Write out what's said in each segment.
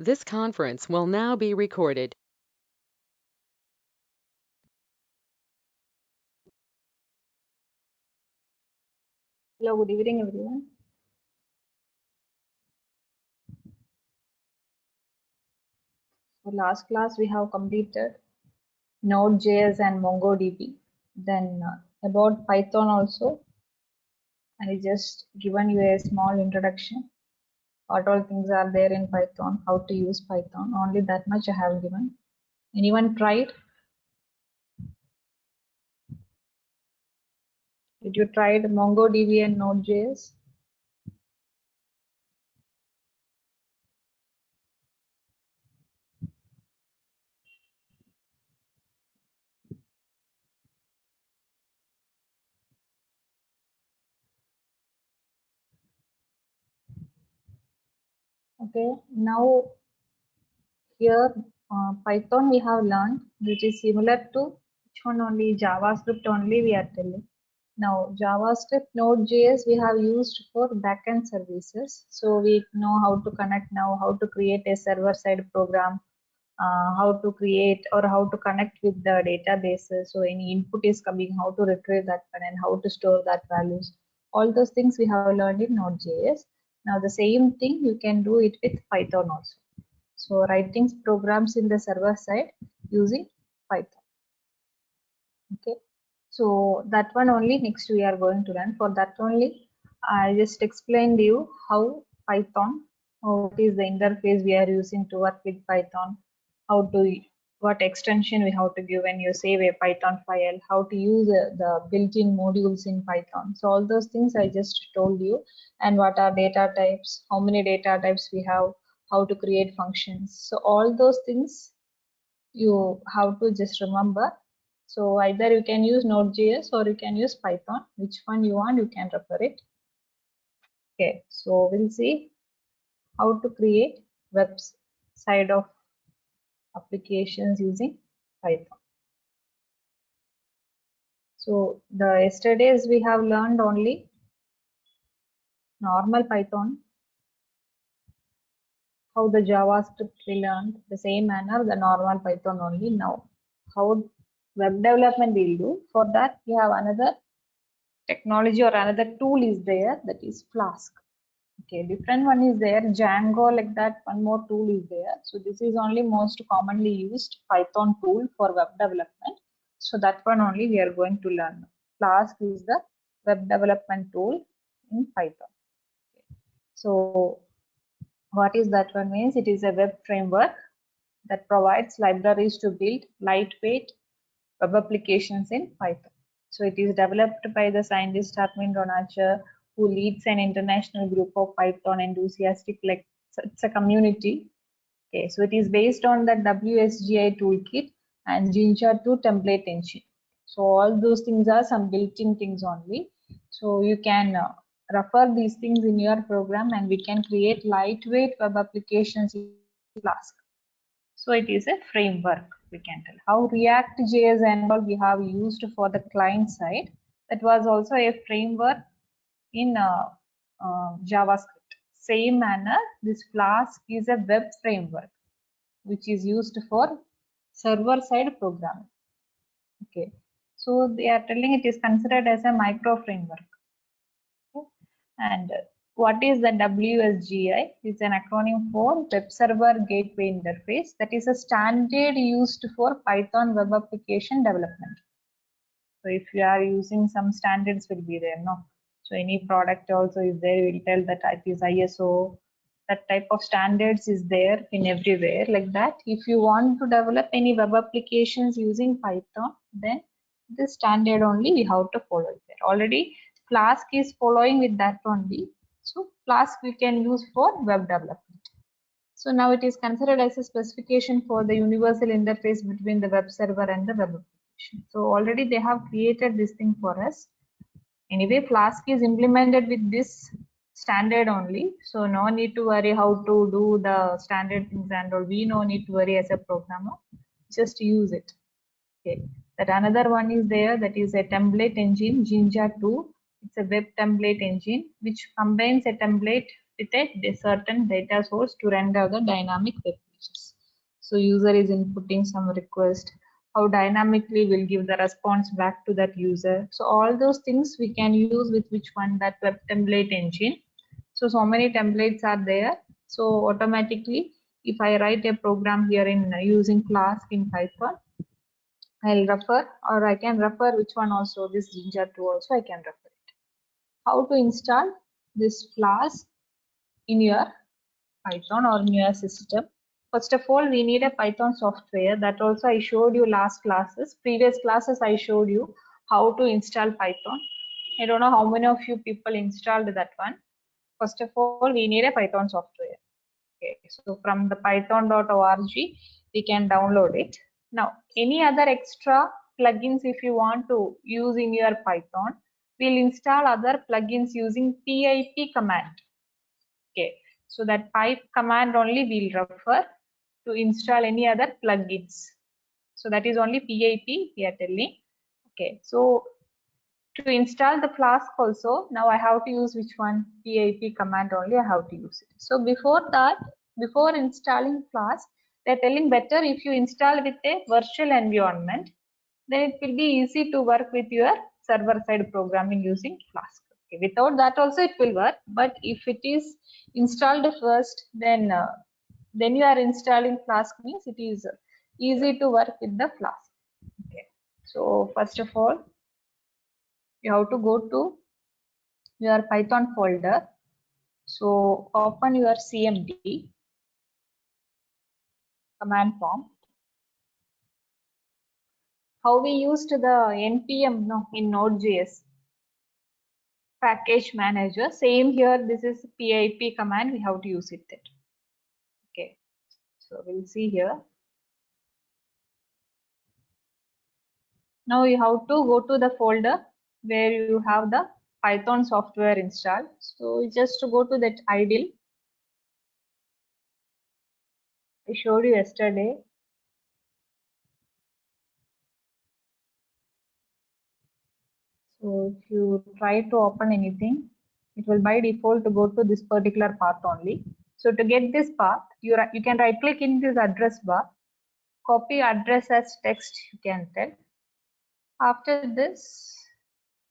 This conference will now be recorded. Hello, good evening, everyone. So last class we have completed Node.js and MongoDB. Then about Python also, I just given you a small introduction. What all things are there in Python, how to use Python. Only that much I have given. Anyone tried? Did you try the MongoDB and Node.js? Okay, now here Python we have learned, which is similar to which one only JavaScript only we are telling. Now JavaScript Node.js we have used for backend services. So we know how to connect now, how to create a server side program, how to create or how to connect with the databases. So any input is coming, how to retrieve that one and how to store that values. All those things we have learned in Node.js. Now the same thing you can do it with Python also. So writing programs in the server side using Python. Okay. So that one only next we are going to learn. For that only, I just explained you how Python, what is the interface we are using to work with Python, how to what extension we have to give when you save a Python file, how to use the built-in modules in Python. So all those things I just told you, and what are data types, how many data types we have, how to create functions. So all those things you have to just remember. So either you can use Node.js or you can use Python. Which one you want, you can refer it. Okay, so we'll see how to create website of applications using Python. So the yesterday's we have learned only normal Python, how the JavaScript we learned the same manner, the normal Python only. Now how web development we'll do. For that we have another technology or another tool is there, that is Flask. Okay, different one is there, Django, like that one more tool is there. So this is only most commonly used Python tool for web development. So that one only we are going to learn. Flask is the web development tool in Python. Okay. So what is that one means? It is a web framework that provides libraries to build lightweight web applications in Python. So it is developed by the scientist Armin Ronacher, who leads an international group of Python enthusiastic, like it's a community. Okay, so it is based on the WSGI toolkit and Jinja 2 template engine. So all those things are some built-in things only. So you can refer these things in your program and we can create lightweight web applications in Flask. So it is a framework, we can tell. How React.js and all we have used for the client side, that was also a framework in JavaScript. Same manner, this Flask is a web framework which is used for server side programming. Okay, so they are telling it is considered as a micro framework. Okay. And what is the WSGI? It's an acronym for Web Server Gateway Interface. That is a standard used for Python web application development. So if you are using some standards will be there, no? So any product also is there, will tell that it is ISO, that type of standards is there in everywhere like that. If you want to develop any web applications using Python, then this standard only we have to follow it there. Already Flask is following with that only. So Flask we can use for web development. So now it is considered as a specification for the universal interface between the web server and the web application. So already they have created this thing for us. Anyway, Flask is implemented with this standard only. So no need to worry how to do the standard things and all. We no need to worry as a programmer. Just use it. Okay. That another one is there, that is a template engine, Jinja 2. It's a web template engine which combines a template with a certain data source to render the dynamic web pages. So user is inputting some request, how dynamically will give the response back to that user. So all those things we can use with which one, that web template engine. So many templates are there. So automatically, if I write a program here in using Flask in Python, I'll refer, or I can refer which one also, this Jinja 2 also I can refer it. How to install this Flask in your Python or in your system? First of all, we need a Python software. That also I showed you last classes. Previous classes I showed you how to install Python. I don't know how many of you people installed that one. First of all, we need a Python software. Okay, so from the python.org, we can download it. Now, any other extra plugins if you want to use in your Python, we'll install other plugins using pip command. Okay, so that pipe command only we'll refer to install any other plugins. So that is only pip we are telling. Okay, so to install the Flask also, now I have to use which one? pip command only I have to use it. So before that, before installing Flask, they're telling better if you install with a virtual environment, then it will be easy to work with your server-side programming using Flask. Okay, without that also it will work, but if it is installed first, then you are installing Flask means it is easy to work with the Flask. Okay, so first of all, you have to go to your Python folder. So open your CMD command prompt. How we used the npm in Node.js package manager, same here, this is pip command, we have to use it there. Okay, so we'll see here. Now you have to go to the folder where you have the Python software installed. So just to go to that idle, I showed you yesterday. So if you try to open anything, it will by default to go to this particular path only. So to get this path, you can right click in this address bar, copy address as text, you can tell. After this,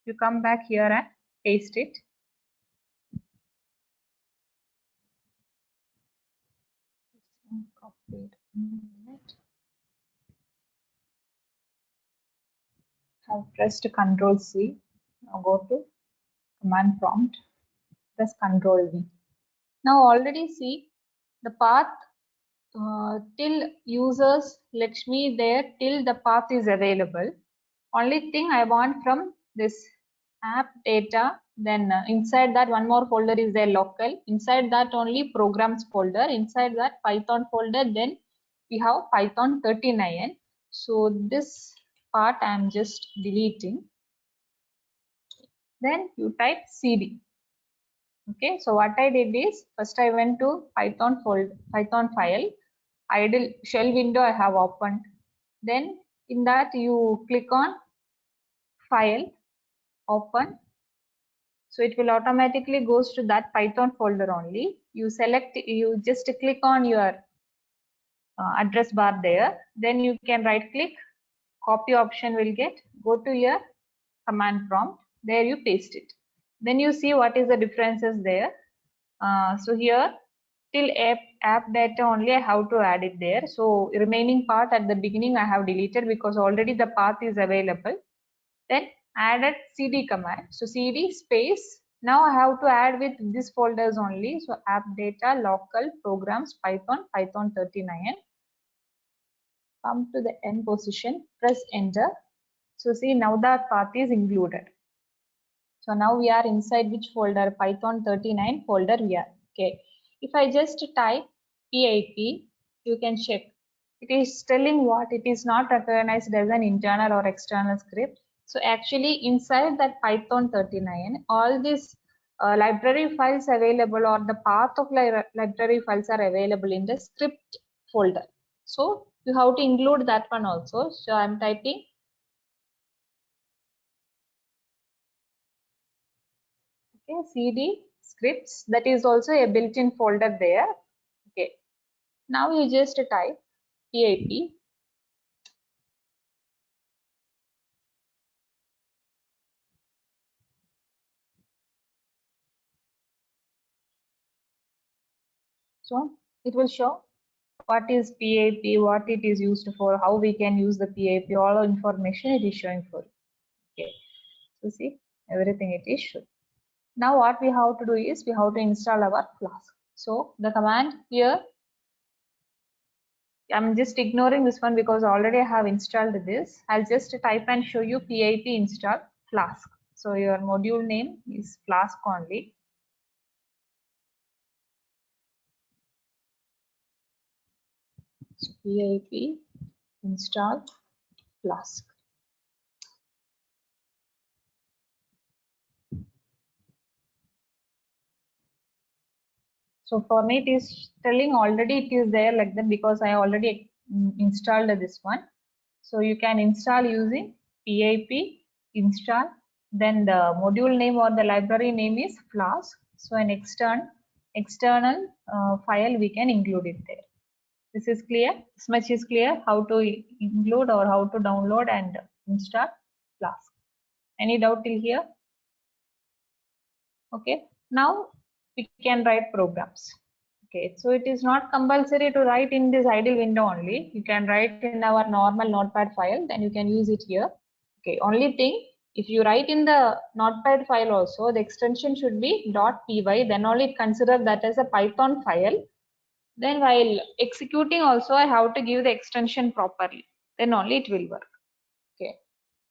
you come back here and paste it. Copied. Have pressed Ctrl C. Now go to command prompt, press Ctrl V. Now already see the path till users Lakshmi there, till the path is available. Only thing I want from this app data, then inside that one more folder is there, local. Inside that only programs folder, inside that Python folder, then we have Python 39. So this part I am just deleting. Then you type cd. Okay, so what I did is first I went to Python folder, Python file, idle shell window I have opened. Then in that you click on file, open. So it will automatically goes to that Python folder only. You select, you just click on your address bar there. Then you can right click, copy option will get, go to your command prompt. There you paste it. Then you see what is the differences there. So here till app data only I have to add it there. So remaining part at the beginning I have deleted because already the path is available. Then added cd command. So cd space. Now I have to add with these folders only. So app data, local, programs, Python, Python 39. Come to the end position, press enter. So see now that path is included. So now we are inside which folder? Python 39 folder we are. Okay. If I just type pip, you can check. It is telling what? It is not recognized as an internal or external script. So actually inside that Python 39, all these library files available or the path of library files are available in the script folder. So you have to include that one also. So I'm typing okay, cd scripts. That is also a built-in folder there. Okay. Now you just type pip so it will show what is PIP, what it is used for, how we can use the PIP, all information it is showing for you. Okay, so see everything it is showing. Now what we have to do is we have to install our Flask. So the command here, I'm just ignoring this one because already I have installed this. I'll just type and show you pip install Flask. So your module name is Flask only. So pip install Flask. So for me, it is telling already it is there like that because I already installed this one. So you can install using pip install. Then the module name or the library name is Flask. So an external file we can include it there. This is clear. This much is clear how to include or how to download and install Flask. Any doubt till here? Okay. Now we can write programs. Okay, so it is not compulsory to write in this idle window only. You can write in our normal notepad file, then you can use it here. Okay, only thing, if you write in the notepad file also, the extension should be .py, then only consider that as a Python file. Then while executing also, I have to give the extension properly, then only it will work. Okay,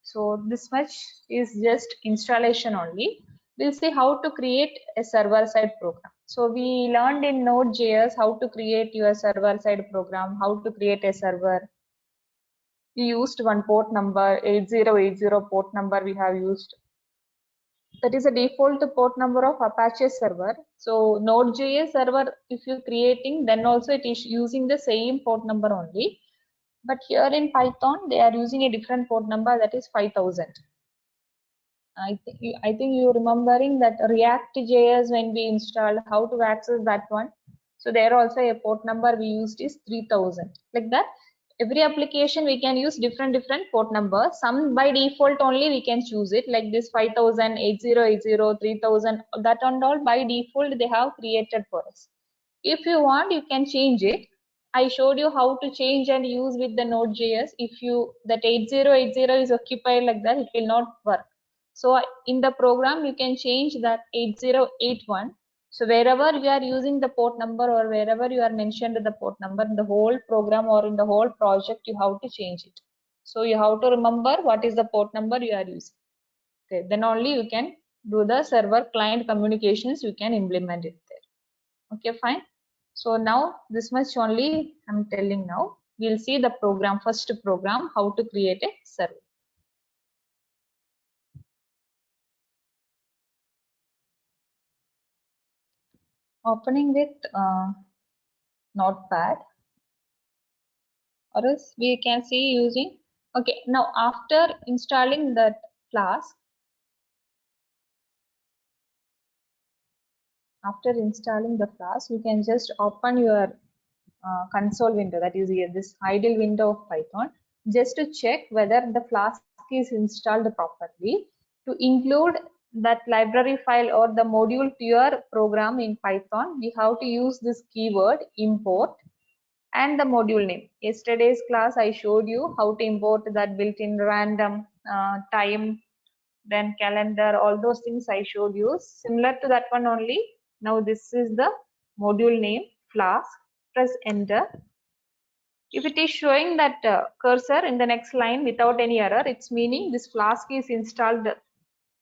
so this much is just installation only. We'll see how to create a server-side program. So we learned in Node.js how to create your server-side program, how to create a server. We used one port number, 8080 port number we have used. That is a default port number of Apache server. So Node.js server, if you're creating, then also it is using the same port number only. But here in Python, they are using a different port number, that is 5000. I think you're remembering that React.js when we installed, how to access that one. So there also a port number we used is 3000. Like that, every application we can use different port numbers. Some by default only we can choose it, like this 5000, 8080, 3000. That and all by default they have created for us. If you want, you can change it. I showed you how to change and use with the Node.js. If you that 8080 is occupied like that, it will not work. So in the program, you can change that 8081. So wherever you are using the port number or wherever you are mentioned the port number in the whole program or in the whole project, you have to change it. So you have to remember what is the port number you are using. Okay, then only you can do the server client communications, you can implement it there. Okay, fine. So now this much only I'm telling now. We'll see the program, first program, how to create a server. Opening with notepad, or else we can see using. Okay, now after installing that Flask, you can just open your console window, that is here this idle window of Python, just to check whether the Flask is installed properly. To include that library file or the module to your program in Python, we have to use this keyword import and the module name. Yesterday's class I showed you how to import that built-in random time, then calendar, all those things I showed you. Similar to that one only. Now this is the module name Flask. Press enter. If it is showing that cursor in the next line without any error, it's meaning this Flask is installed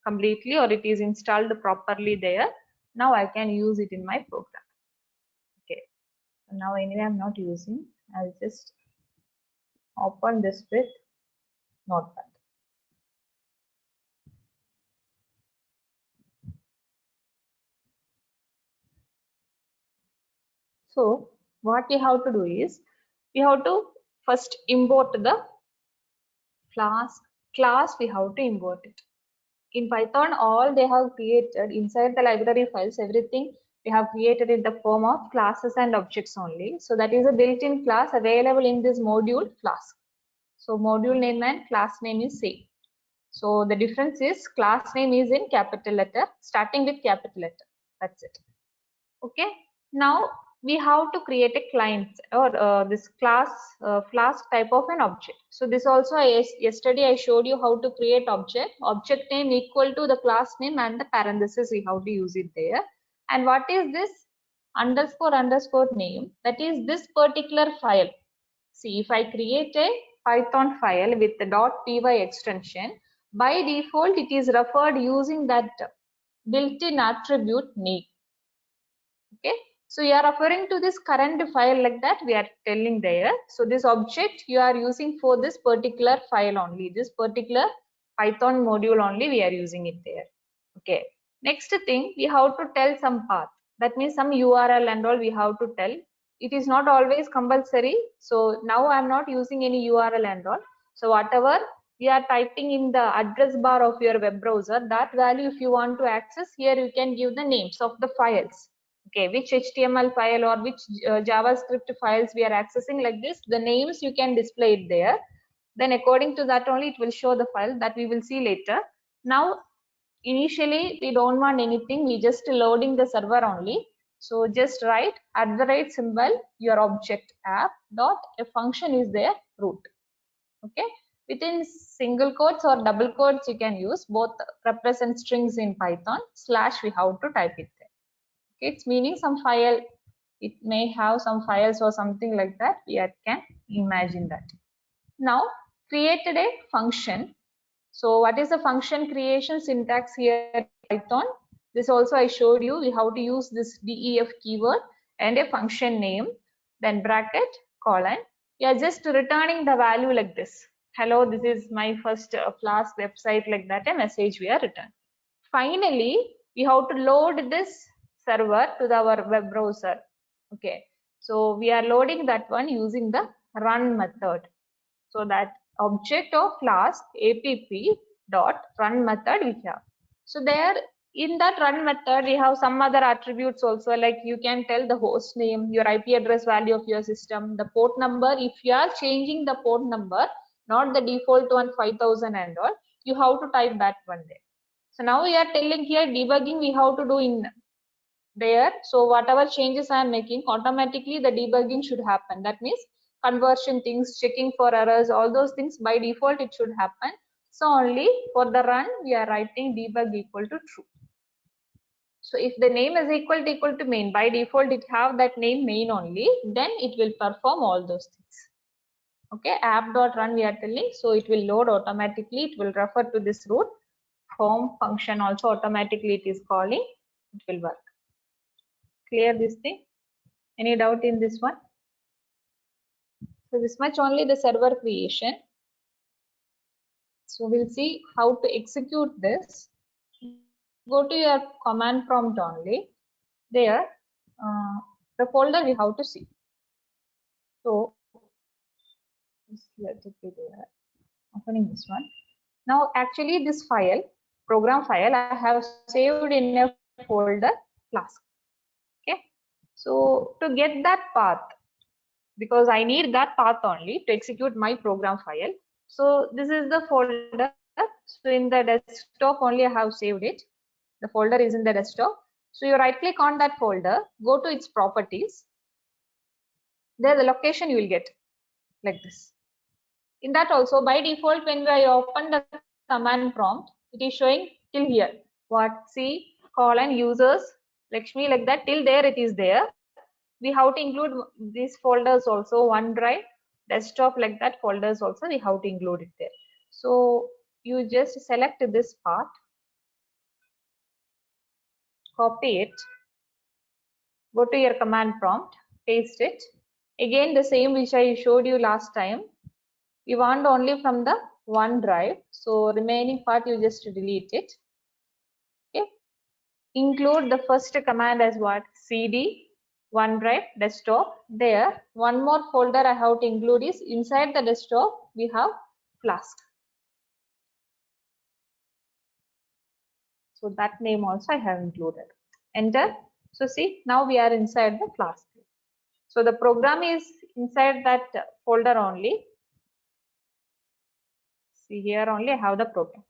completely or it is installed properly there. Now I can use it in my program. Okay. So now anyway I'm not using. I'll just open this with Notepad. So what we have to do is we have to first import the Flask class. We have to import it. in Python, all they have created inside the library files, everything they have created in the form of classes and objects only. So that is a built-in class available in this module Flask. So module name and class name is same. So the difference is class name is in capital letter, starting with capital letter. That's it. Okay. Now we have to create a client or this class Flask type of an object. So this also yesterday I showed you how to create object. Object name equal to the class name and the parenthesis, we have to use it there. And what is this underscore name? That is this particular file. See, if I create a Python file with the .py extension, by default it is referred using that built-in attribute name. Okay, so you are referring to this current file like that we are telling there. So this object you are using for this particular file only, this particular Python module only we are using it there. Okay, next thing we have to tell some path. That means some URL and all we have to tell. It is not always compulsory. So now I am not using any URL and all. So whatever you are typing in the address bar of your web browser, that value if you want to access, here you can give the names of the files. Okay, which HTML file or which JavaScript files we are accessing, like this, the names you can display it there. Then according to that only it will show the file that we will see later. Now initially we don't want anything, we just loading the server only. So just write @ symbol your object app dot a function is there root. Okay, within single quotes or double quotes you can use, both represent strings in Python, / we have to type it there. Okay, it's meaning some file, it may have some files or something like that, we can imagine that. Now created a function. So what is the function creation syntax here in Python? This also I showed you, we have to use this def keyword and a function name, then bracket, colon. We are just returning the value like this. Hello, this is my first Flask website, like that a message we are returning. Finally, we have to load this server to our web browser. Okay, so we are loading that one using the run method. So that object of Flask app dot run method we have. So there in that run method we have some other attributes also, like you can tell the host name, your IP address value of your system, the port number. If you are changing the port number, not the default one 5000 and all, you have to type that one there. So now we are telling here debugging we have to do in there. So whatever changes I am making, automatically the debugging should happen. That means conversion things, checking for errors, all those things by default it should happen. So only for the run we are writing debug equal to true. So if the name is equal to main, by default it have that name main only, then it will perform all those things. Okay, app.run we are telling, so it will load automatically, it will refer to this root. Home function also automatically it is calling, it will work. Clear this thing? Any doubt in this one? So this much only the server creation. So we'll see how to execute this. Go to your command prompt only. There, the folder we have to see. So just let it be there. Opening this one. Now actually this file, program file, I have saved in a folder Flask. Okay. So to get that path, because I need that path only to execute my program file. So this is the folder. So in the desktop only I have saved it. The folder is in the desktop. So you right click on that folder, go to its properties. There the location you will get like this. In that also by default when I open the command prompt, it is showing till here. What? C :users Lakshmi, like that, till there it is there. We have to include these folders also, OneDrive, desktop, like that folders also we have to include it there. So you just select this part, copy it, go to your command prompt, paste it. Again the same which I showed you last time. We want only from the OneDrive, so remaining part you just delete it. Okay. Include the first command as what? CD OneDrive desktop. There one more folder I have to include is inside the desktop we have Flask. So that name also I have included. Enter. So see, now we are inside the Flask. So the program is inside that folder only. See here only I have the program.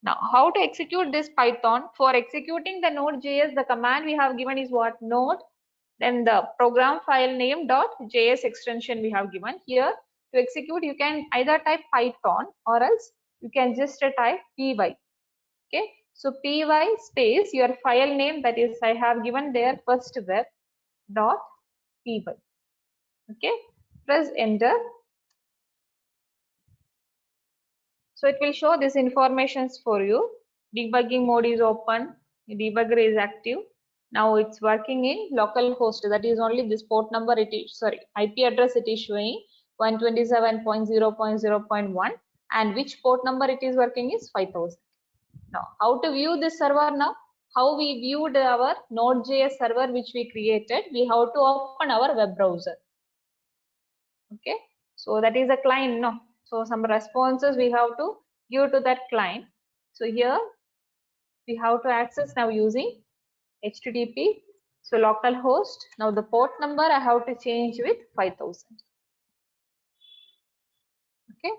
Now how to execute this Python? For executing the Node.js, the command we have given is what? Node. Then the program file name dot .js extension we have given here. To execute, you can either type Python or else you can just type py. Okay, so py space your file name, that is I have given there first web dot py. Okay, press enter. So it will show this informations for you. Debugging mode is open, debugger is active. Now it's working in localhost, that is only this port number it is, sorry, IP address it is showing 127.0.0.1, and which port number it is working is 5000. Now how to view this server now? How we viewed our Node.js server which we created, we have to open our web browser. Okay, so that is a client, no? So some responses we have to give to that client. So here we have to access now using HTTP. So localhost. Now the port number I have to change with 5000. Okay,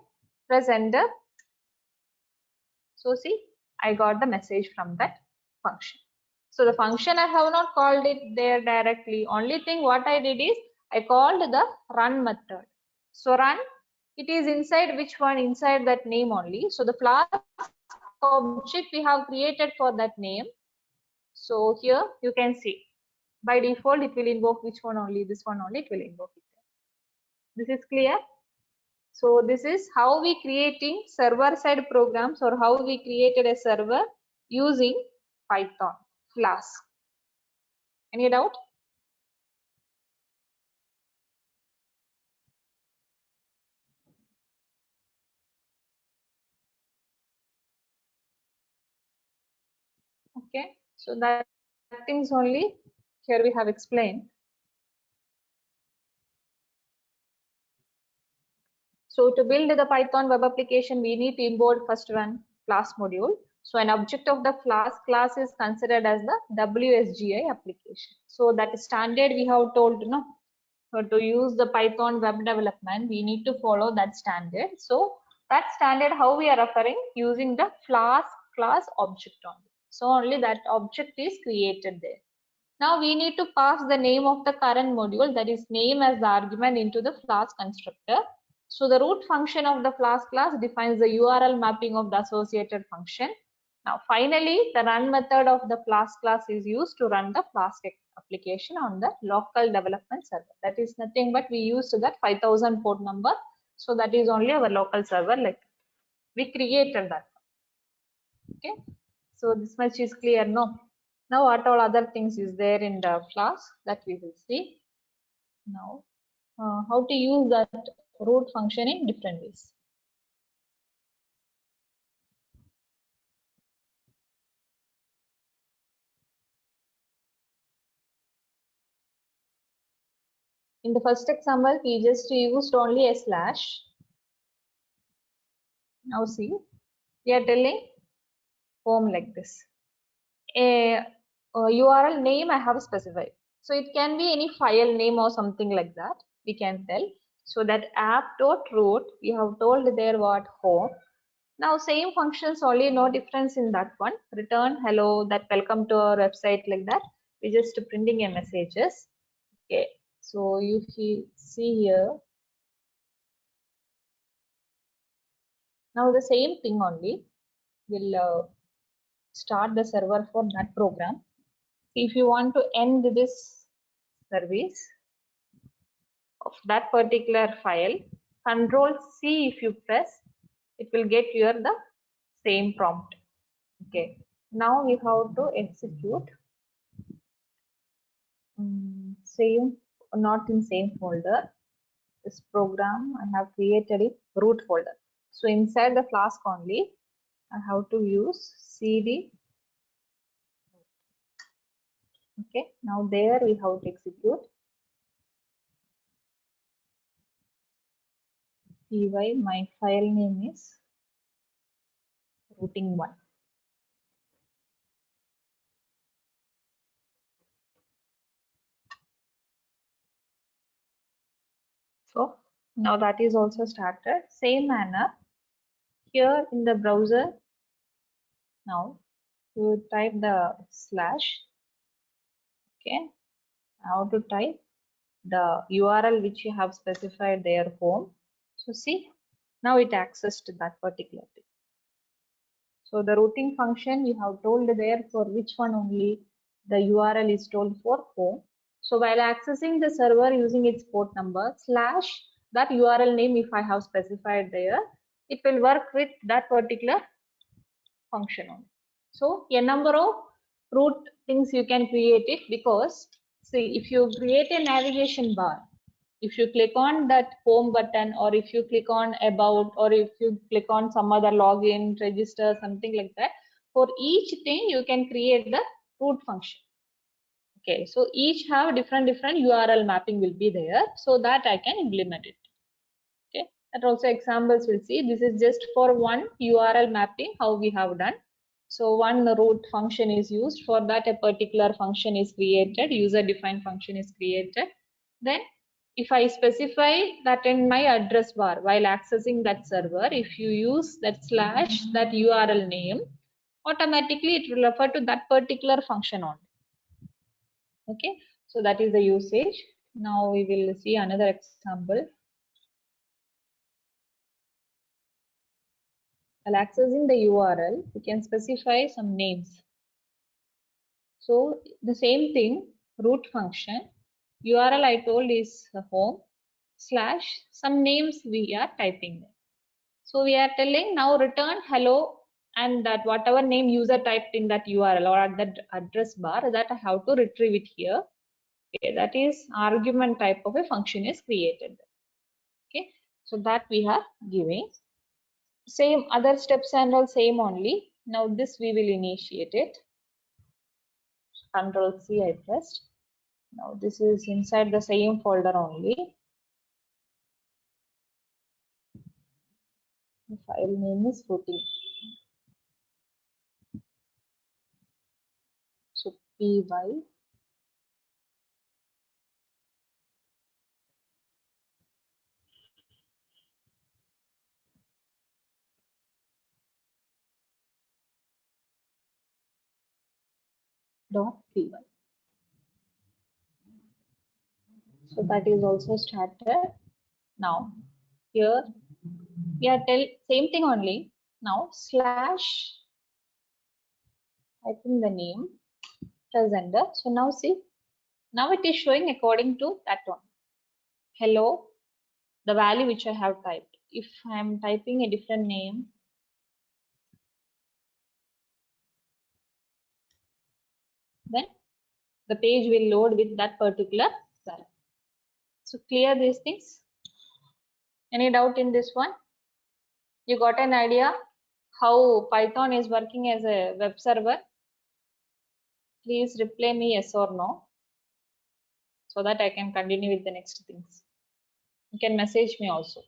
press enter. So see, I got the message from that function. So the function I have not called it there directly. Only thing what I did is I called the run method. So run, it is inside which one? Inside that name only. So the Flask object we have created for that name. So here you can see by default it will invoke which one only? This one only it will invoke it. This is clear? So this is how we creating server side programs, or how we created a server using Python Flask. Any doubt? Okay, so that things only here we have explained. So to build the Python web application, we need to import first one Flask module. So an object of the Flask class is considered as the WSGI application. So that standard we have told, no, so to use the Python web development, we need to follow that standard. So that standard, how we are referring, using the Flask class object only. So only that object is created there. Now we need to pass the name of the current module, that is name as the argument, into the Flask constructor. So the root function of the Flask class defines the URL mapping of the associated function. Now finally, the run method of the Flask class is used to run the Flask application on the local development server. That is nothing but we used that 5000 port number. So that is only our local server, like we created that. Okay, so this much is clear, no? Now what all other things is there in the Flask that we will see now. How to use that root function in different ways. In the first example, we just used only a slash. Now see, we are telling home like this. A URL name I have specified. So it can be any file name or something like that. We can tell. So that app.root, we have told there what home. Now same functions only, no difference in that one. Return hello, that welcome to our website, like that. We just printing a messages. Okay, so you see here. Now the same thing only. We'll start the server for that program. If you want to end this service of that particular file, Control C if you press, it will get here the same prompt. Okay, now we have to execute same, not in same folder. This program I have created in root folder. So inside the Flask only, I have to use cd. Okay, now there we have to execute py. My file name is routing1. So now that is also started. Same manner here in the browser. Now you type the slash. Okay. How to type the URL which you have specified there home. So see, now it accessed that particular thing. So the routing function you have told there for which one only the URL is told for home. So while accessing the server using its port number slash that URL name if I have specified there, it will work with that particular function only. So a number of root things you can create it, because see, if you create a navigation bar, if you click on that home button, or if you click on about, or if you click on some other login, register, something like that, for each thing you can create the root function. Okay, so each have different URL mapping will be there, so that I can implement it. Okay, that also examples will see. This is just for one URL mapping how we have done. So one root function is used, for that a particular function is created, user defined function is created. Then if I specify that in my address bar while accessing that server, if you use that slash that URL name, automatically it will refer to that particular function only. Okay, so that is the usage. Now we will see another example. While accessing the URL, we can specify some names. So the same thing, root function, URL I told is home slash some names we are typing there. So we are telling now return hello, and that whatever name user typed in that URL or at that address bar, that I have to retrieve it here. Okay, that is argument type of a function is created. Okay, so that we are giving. Same other steps and all same only. Now this we will initiate it. Control C I pressed. Now this is inside the same folder only. The file name is routing. So py dot py. So that is also started. Now here we are tell same thing only. Now slash typing the name, press enter. So now see, now it is showing according to that one. Hello, the value which I have typed. If I am typing a different name, then the page will load with that particular value. So clear these things. Any doubt in this one? You got an idea how Python is working as a web server? Please reply me yes or no, so that I can continue with the next things. You can message me also.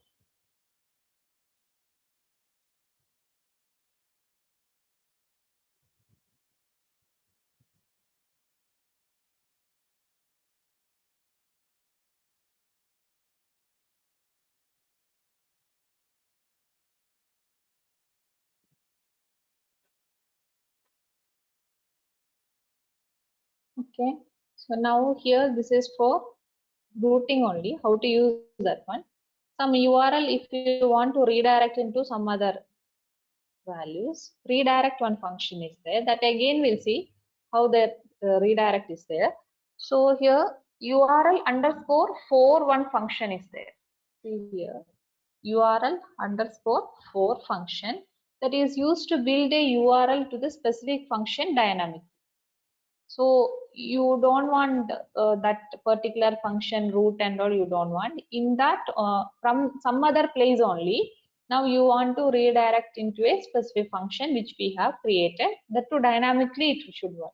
Okay, so now here this is for routing only, how to use that one. Some URL, if you want to redirect into some other values, redirect one function is there, that again we'll see how the redirect is there. So here URL underscore for one function is there. See here, URL underscore for function, that is used to build a URL to the specific function dynamic. So you don't want that particular function root and all, you don't want in that from some other place only. Now you want to redirect into a specific function which we have created, that to dynamically it should work.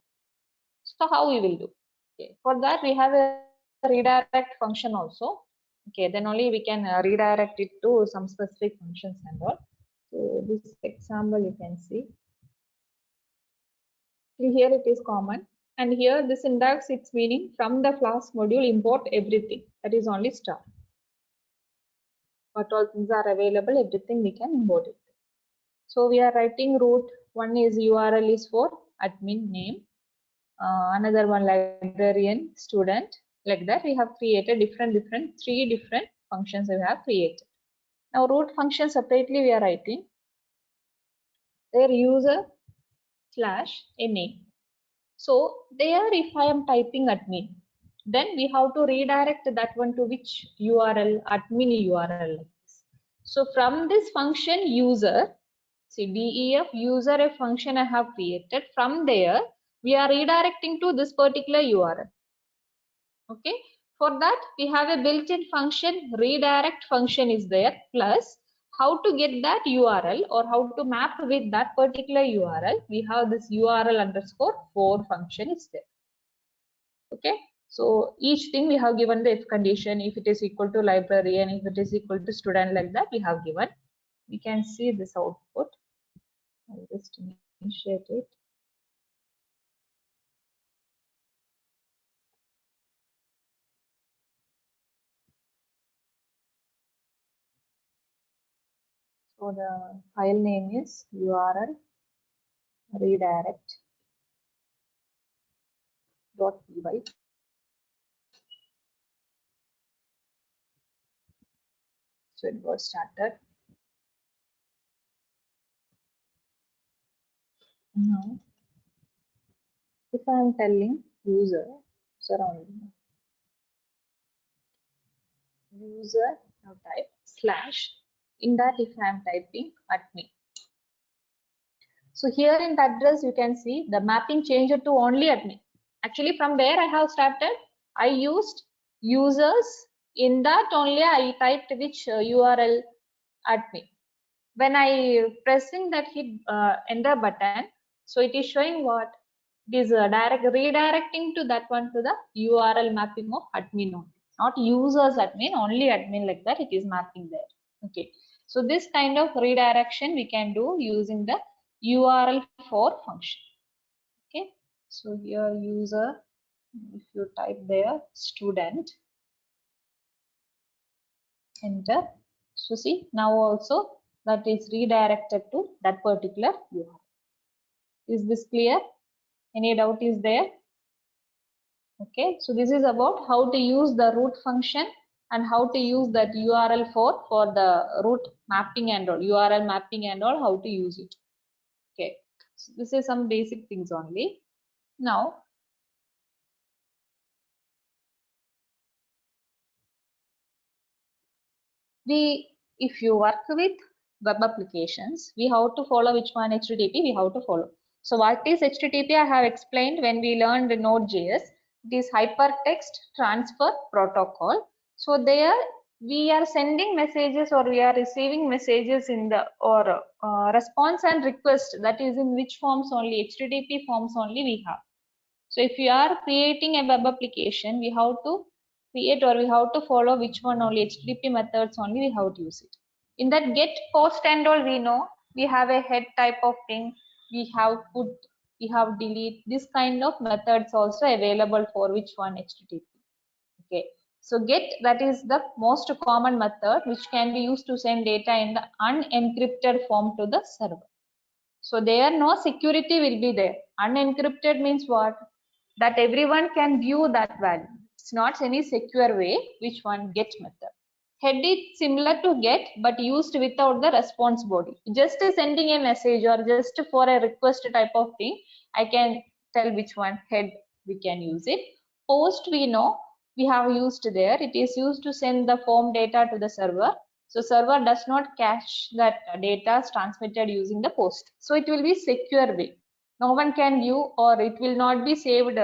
So how we will do? Okay, for that we have a redirect function also. Okay, then only we can redirect it to some specific functions and all. So this example you can see. Here it is common, and here the syntax, its meaning from the Flask module import everything, that is only star. what all things are available, everything we can import it. So we are writing root. One is URL is for admin name, another one librarian, student. Like that, we have created three different functions we have created. Now root function separately we are writing their user slash a name. So there, if I am typing admin, then we have to redirect that one to which URL, admin URL. So from this function user, see def user a function I have created. From there, we are redirecting to this particular URL. Okay. For that, we have a built-in function, redirect function is there, plus how to get that URL or how to map with that particular URL. We have this URL underscore for function is there. Okay. So each thing we have given the if condition, if it is equal to librarian, if it is equal to student, like that we have given. We can see this output. I'll just initiate it. So the file name is URL redirect.py. So it got started. Now, if I am telling user surrounding user, now type slash. In that, if I am typing admin. So here in the address, you can see the mapping changed to only admin. Actually, from where I have started, I used users. In that only I typed which URL admin. When I pressing that hit enter button, so it is showing what it is redirecting to that one to the URL mapping of admin only, not users admin, only admin, like that it is mapping there. Okay, so this kind of redirection we can do using the URL for function. Okay, so here user, if you type there student, enter. So see, now also that is redirected to that particular URL. Is this clear? Any doubt is there? Okay, so this is about how to use the root function and how to use that URL for the root mapping and all, URL mapping and all, how to use it. Okay, so this is some basic things only. Now, if you work with web applications, we have to follow which one HTTP we have to follow. So what is HTTP? I have explained when we learned Node.js. It is hypertext transfer protocol. So there we are sending messages or we are receiving messages in the or response and request, that is in which forms only, HTTP forms only we have. So if you are creating a web application, we have to create or we have to follow which one only, HTTP methods only we have to use it. In that get, post and all, we know we have a head type of thing, we have put, we have delete, this kind of methods also available for which one, HTTP. Okay, so get, that is the most common method which can be used to send data in the unencrypted form to the server. So there no security will be there. Unencrypted means what? That everyone can view that value. It's not any secure way which one get method. Head is similar to get but used without the response body. Just sending a message or just for a request type of thing, I can tell which one head we can use it. Post we know we have used there. It is used to send the form data to the server. So server does not cache that data transmitted using the post. So it will be secure way. No one can view or it will not be saved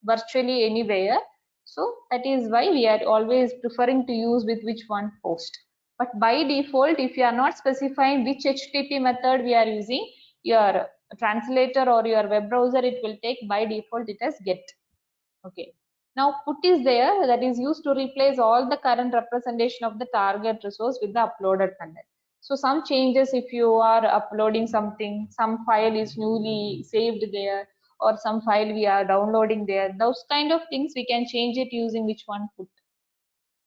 virtually anywhere. So that is why we are always preferring to use with which one, post. But by default, if you are not specifying which HTTP method we are using, your translator or your web browser, it will take by default it as get. Okay. Now put is there, that is used to replace all the current representation of the target resource with the uploaded content. So some changes, if you are uploading something, some file is newly saved there or some file we are downloading there, those kind of things we can change it using which one, put.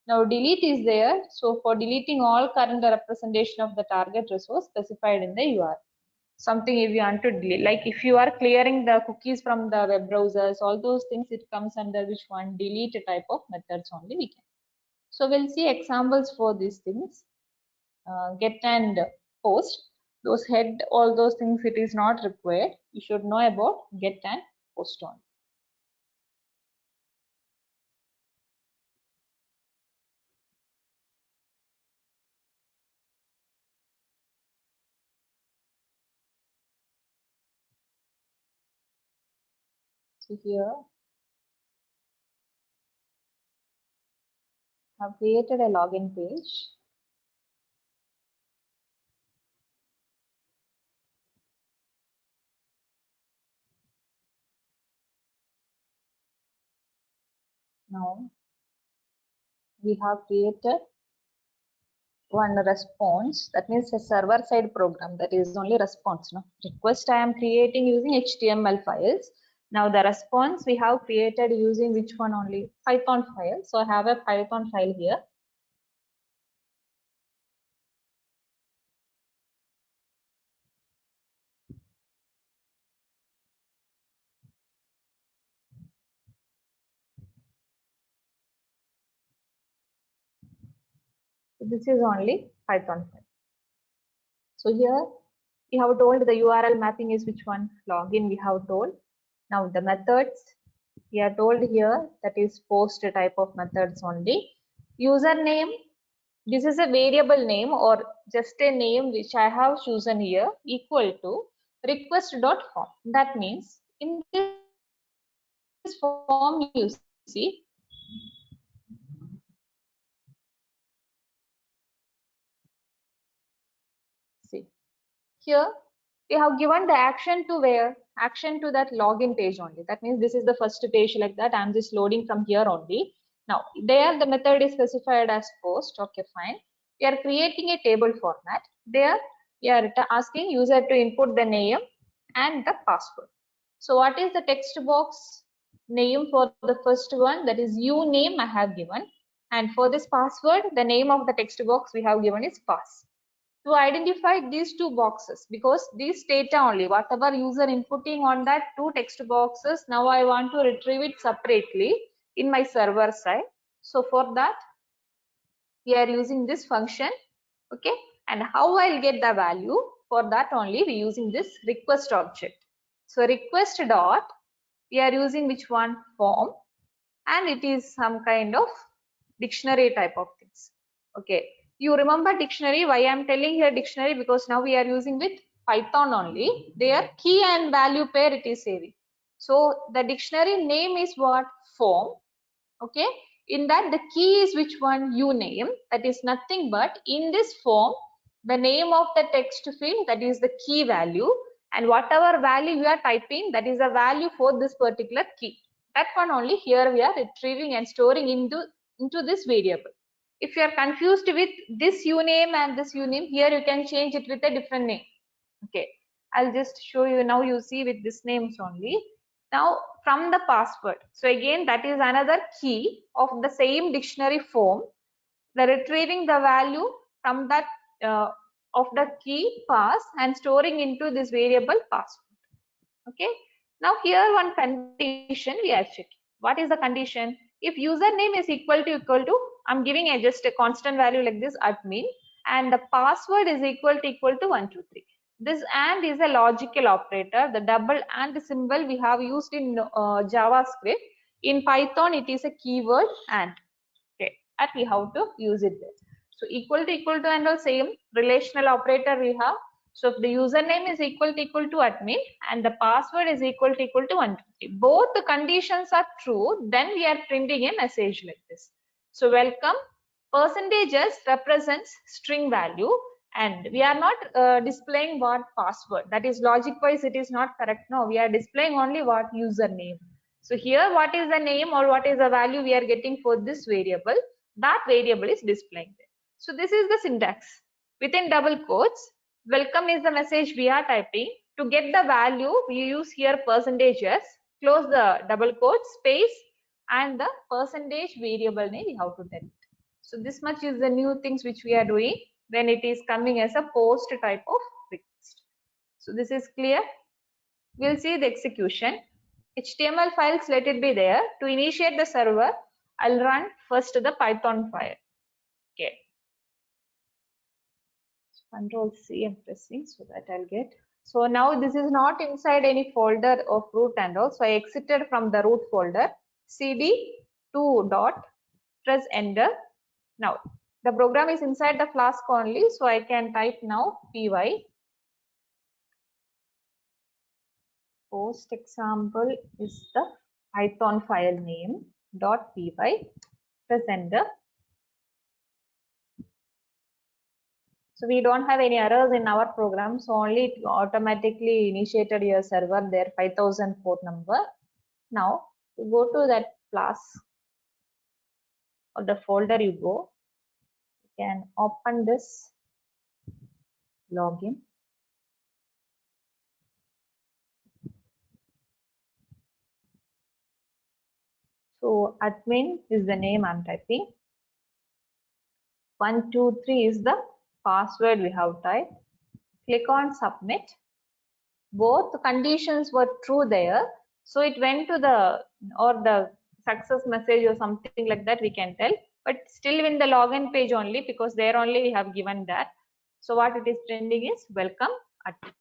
Now delete is there. So for deleting all current representation of the target resource specified in the URL. Something if you want to delete, like if you are clearing the cookies from the web browsers, all those things, it comes under which one? Delete type of methods only we can. So we'll see examples for these things. Get and post. Those head, all those things, it is not required. You should know about get and post on. So here I've created a login page. Now we have created one response, that means a server side program, that is only response. No request I am creating using HTML files. Now the response we have created using which one? Only Python file. So I have a Python file here. So this is only Python file. So here we have told the URL mapping is which one? Login we have told. Now the methods we are told here, that is post type of methods only. Username, this is a variable name or just a name which I have chosen here, equal to request.form. That means in this form you see, here we have given the action to where? Action to that login page only. That means this is the first page like that. I'm just loading from here only. Now there the method is specified as post. Okay, fine. We are creating a table format. There we are asking user to input the name and the password. So what is the text box name for the first one? That is uname I have given. And for this password, the name of the text box we have given is pass. To identify these two boxes, because these data only, whatever user inputting on that two text boxes, now I want to retrieve it separately in my server side. So for that we are using this function. Okay, and how I'll get the value? For that only we using this request object. So request dot, we are using which one? Form, and it is some kind of dictionary type of things. Okay, you remember dictionary? Why I am telling here dictionary? Because now we are using with Python only. Their key and value pair it is saving. So the dictionary name is what? Form. Okay, in that the key is which one? Uname. That is nothing but in this form the name of the text field, that is the key value, and whatever value you are typing, that is a value for this particular key. That one only here we are retrieving and storing into this variable. If you are confused with this uname and this uname, here you can change it with a different name. Okay, I'll just show you. Now you see with this names only. Now from the password, so again that is another key of the same dictionary form, the retrieving the value from that of the key pass and storing into this variable password. Okay, now here one condition we are checking. What is the condition? If username is equal to I'm giving a just a constant value like this admin, and the password is equal to 123. This and is a logical operator. The double and symbol we have used in JavaScript. In Python it is a keyword and. Okay, and we have to use it there. So equal to and all same relational operator we have. So if the username is equal to admin and the password is equal to 123, both the conditions are true, then we are printing a message like this. So welcome, percentages represents string value, and we are not displaying what password, that is logic wise it is not correct. No, we are displaying only what username. So here what is the name or what is the value we are getting for this variable, that variable is displaying there. So this is the syntax. Within double quotes, welcome is the message we are typing. To get the value we use here percentages, close the double quote, space, and the percentage variable name we have to tell it. So this much is the new things which we are doing when it is coming as a post type of request. So this is clear. We'll see the execution. HTML files, let it be there. To initiate the server, I'll run first the Python file. Okay. Control C I'm pressing so that I'll get. So now this is not inside any folder of root and all. So I exited from the root folder. CD 2 dot, press enter. Now the program is inside the Flask only, so I can type now py post example is the Python file name dot py, press enter. So we don't have any errors in our program, so only it automatically initiated your server there 5000 port number. Now you go to that class or the folder you go, you can open this login. So admin is the name I'm typing. 123 is the password we have typed. Click on submit. Both conditions were true there, so it went to the success message or something like that we can tell, but still in the login page only, because there only we have given that. So what it is printing is welcome admin.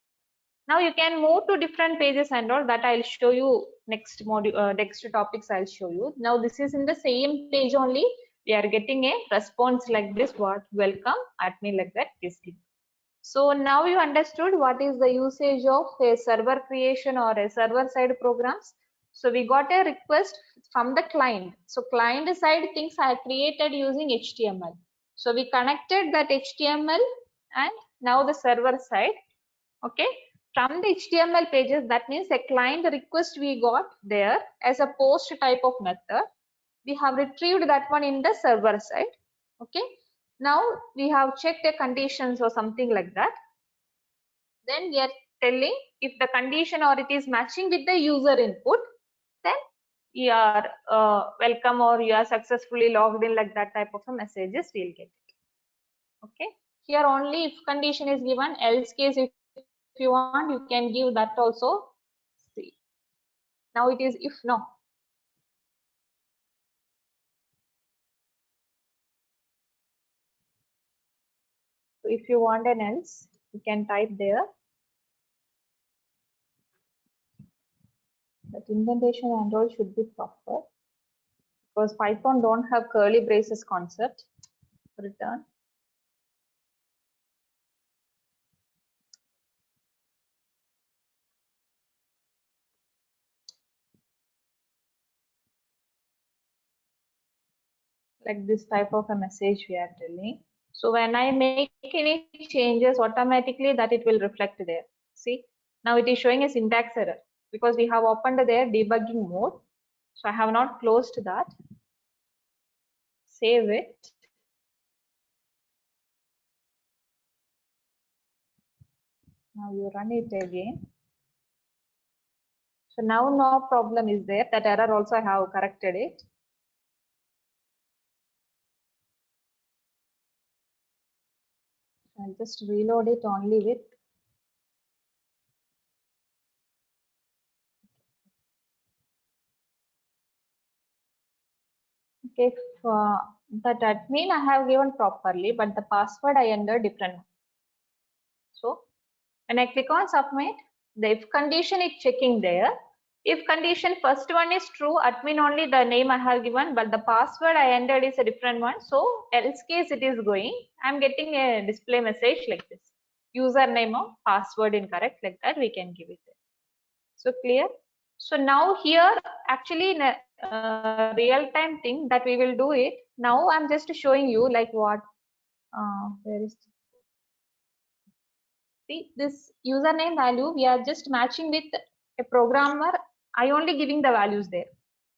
Now you can move to different pages and all that I'll show you next module, next topics I'll show you. Now this is in the same page only, we are getting a response like this, what welcome admin, like that is given. So now you understood what is the usage of a server creation or a server side programs. So we got a request from the client. So client side things are created using HTML. So we connected that HTML and now the server side. Okay. From the HTML pages, that means a client request we got there as a post type of method. We have retrieved that one in the server side. Okay. Now we have checked the conditions or something like that. Then we are telling if the condition or it is matching with the user input, then you are welcome or you are successfully logged in, like that type of a messages we'll get it. Okay. Here only if condition is given, else case if you want you can give that also. See. Now it is if no. So if you want an else, you can type there. That indentation and all should be proper, because Python don't have curly braces concept. Return. Like this type of a message we are telling. So when I make any changes, automatically that it will reflect there. See, now it is showing a syntax error because we have opened there debugging mode. So I have not closed that. Save it. Now you run it again. So now no problem is there. That error also I have corrected it. I'll just reload it only with okay. That admin I have given properly, but the password I entered different. So when I click on submit, the if condition is checking there. If condition first one is true, admin only the name I have given, but the password I entered is a different one. So else case it is going, I'm getting a display message like this. Username or password incorrect, like that we can give it there. So clear? So now here actually in a real-time thing that we will do it. Now I'm just showing you like what, where is see this username value we are just matching with a programmer. I only giving the values there.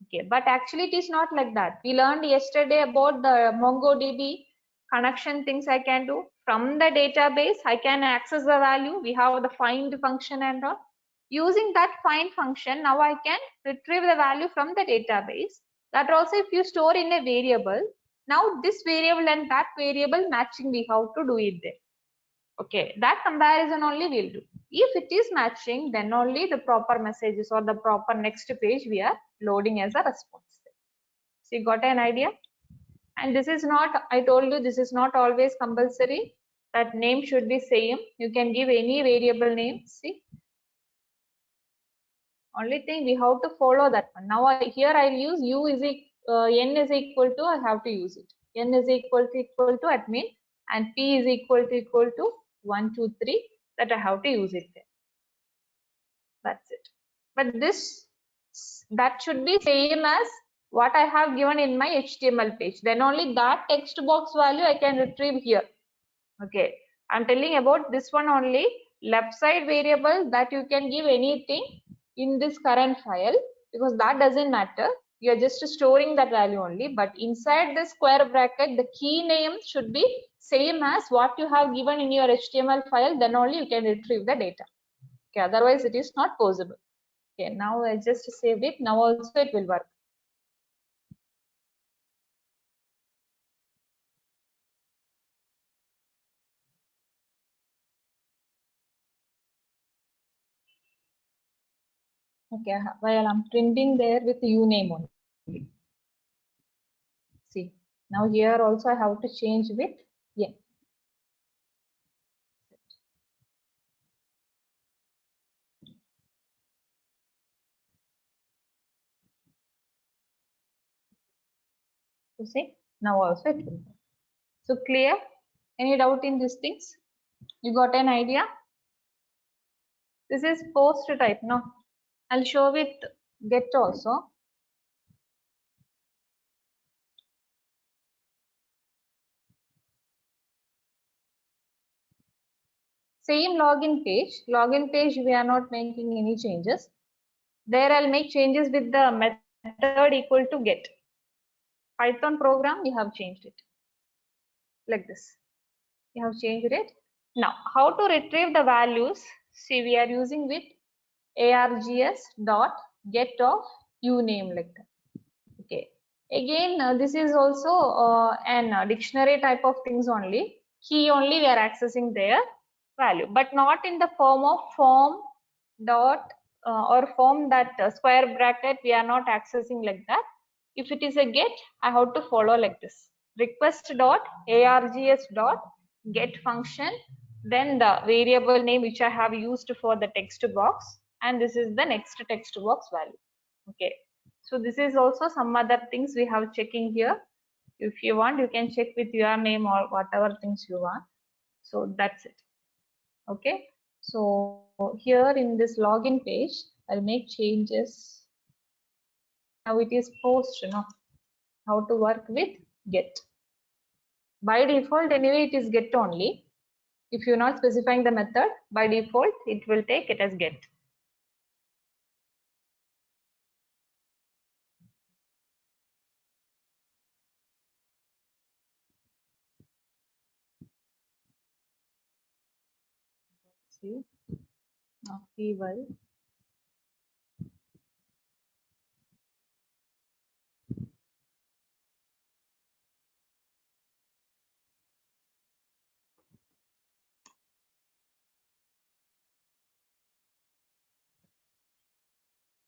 Okay, but actually it is not like that. We learned yesterday about the MongoDB connection things I can do. From the database, I can access the value. We have the find function and all. Using that find function, now I can retrieve the value from the database. That also if you store in a variable, Now this variable and that variable matching, we have to do it there. Okay, that comparison only we'll do. If it is matching, then only the proper messages or the proper next page we are loading as a response. So you got an idea? And this is not, I told you, this is not always compulsory. That name should be same. You can give any variable name. See, only thing we have to follow that one. Now here I'll use u is n is equal to, I have to use it. N is equal to admin, and p is equal to 1 2 3, that I have to use it there. That's it. But this, that should be same as what I have given in my HTML page. Then only that text box value I can retrieve here. Okay, I'm telling about this one only. Left side variable, that you can give anything in this current file, because that doesn't matter. You are just storing that value only. But inside the square bracket, the key name should be same as what you have given in your HTML file. Then only you can retrieve the data. Okay, otherwise it is not possible. Okay, now I just saved it. Now also it will work. Okay, while I'm printing there with uname only. See, now here also I have to change with n. You see, now also it will. So clear? Any doubt in these things? You got an idea? This is post type, no? I'll show with get also. Same login page. Login page, we are not making any changes. There I'll make changes with the method equal to get. Python program, we have changed it like this. We have changed it. Now, how to retrieve the values? See, we are using with args dot get of uname like that. Okay. Again, this is also an dictionary type of things only. Key only we are accessing their value, but not in the form of form dot or form that square bracket. We are not accessing like that. If it is a get, I have to follow like this. Request dot args dot get function, then the variable name which I have used for the text box, and this is the next text box value. Okay. So this is also some other things we have checking here. If you want, you can check with your name or whatever things you want. So that's it. Okay. So here in this login page, I'll make changes. Now it is post, you know, how to work with get. By default, anyway, it is get only. If you're not specifying the method, by default, it will take it as get. See, now we will.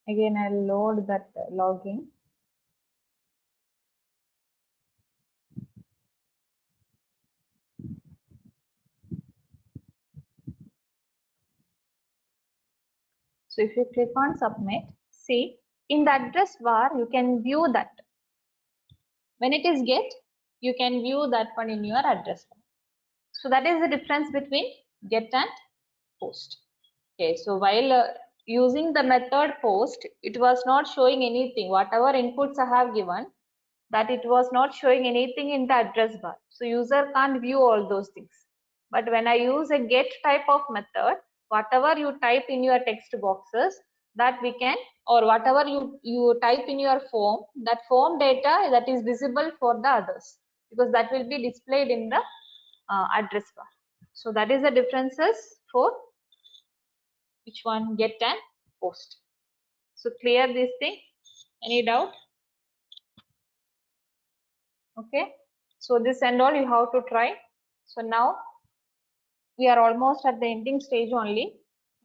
Again, I'll load that login. So if you click on submit, see in the address bar, you can view that. When it is get, you can view that one in your address bar. So that is the difference between get and post. Okay, so while using the method post, it was not showing anything. Whatever inputs I have given, that it was not showing anything in the address bar. So user can't view all those things. But when I use a get type of method, whatever you type in your text boxes, that we can, or whatever you type in your form, that form data that is visible for the others, because that will be displayed in the address bar. So that is the differences for which one, get and post. So clear this thing? Any doubt? Okay. So this and all you have to try. So now we are almost at the ending stage only.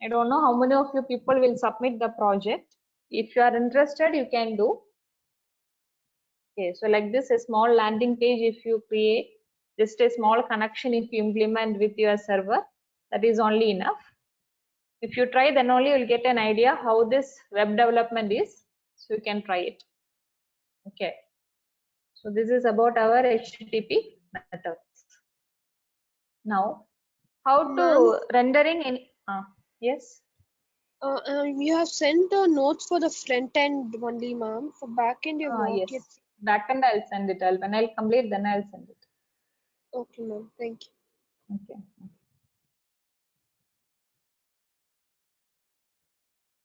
I don't know how many of you people will submit the project. If you are interested, you can do. Okay, so like this, a small landing page if you create, just a small connection if you implement with your server, that is only enough. If you try, then only you'll get an idea how this web development is. So you can try it. Okay. So this is about our HTTP methods. Now, how Ma'am, to rendering in? Yes. you have sent the notes for the front end only, ma'am. For back end, you've not Yes. yet. Backend I'll send it. When I'll complete, then I'll send it. Okay, ma'am. Thank you. Okay.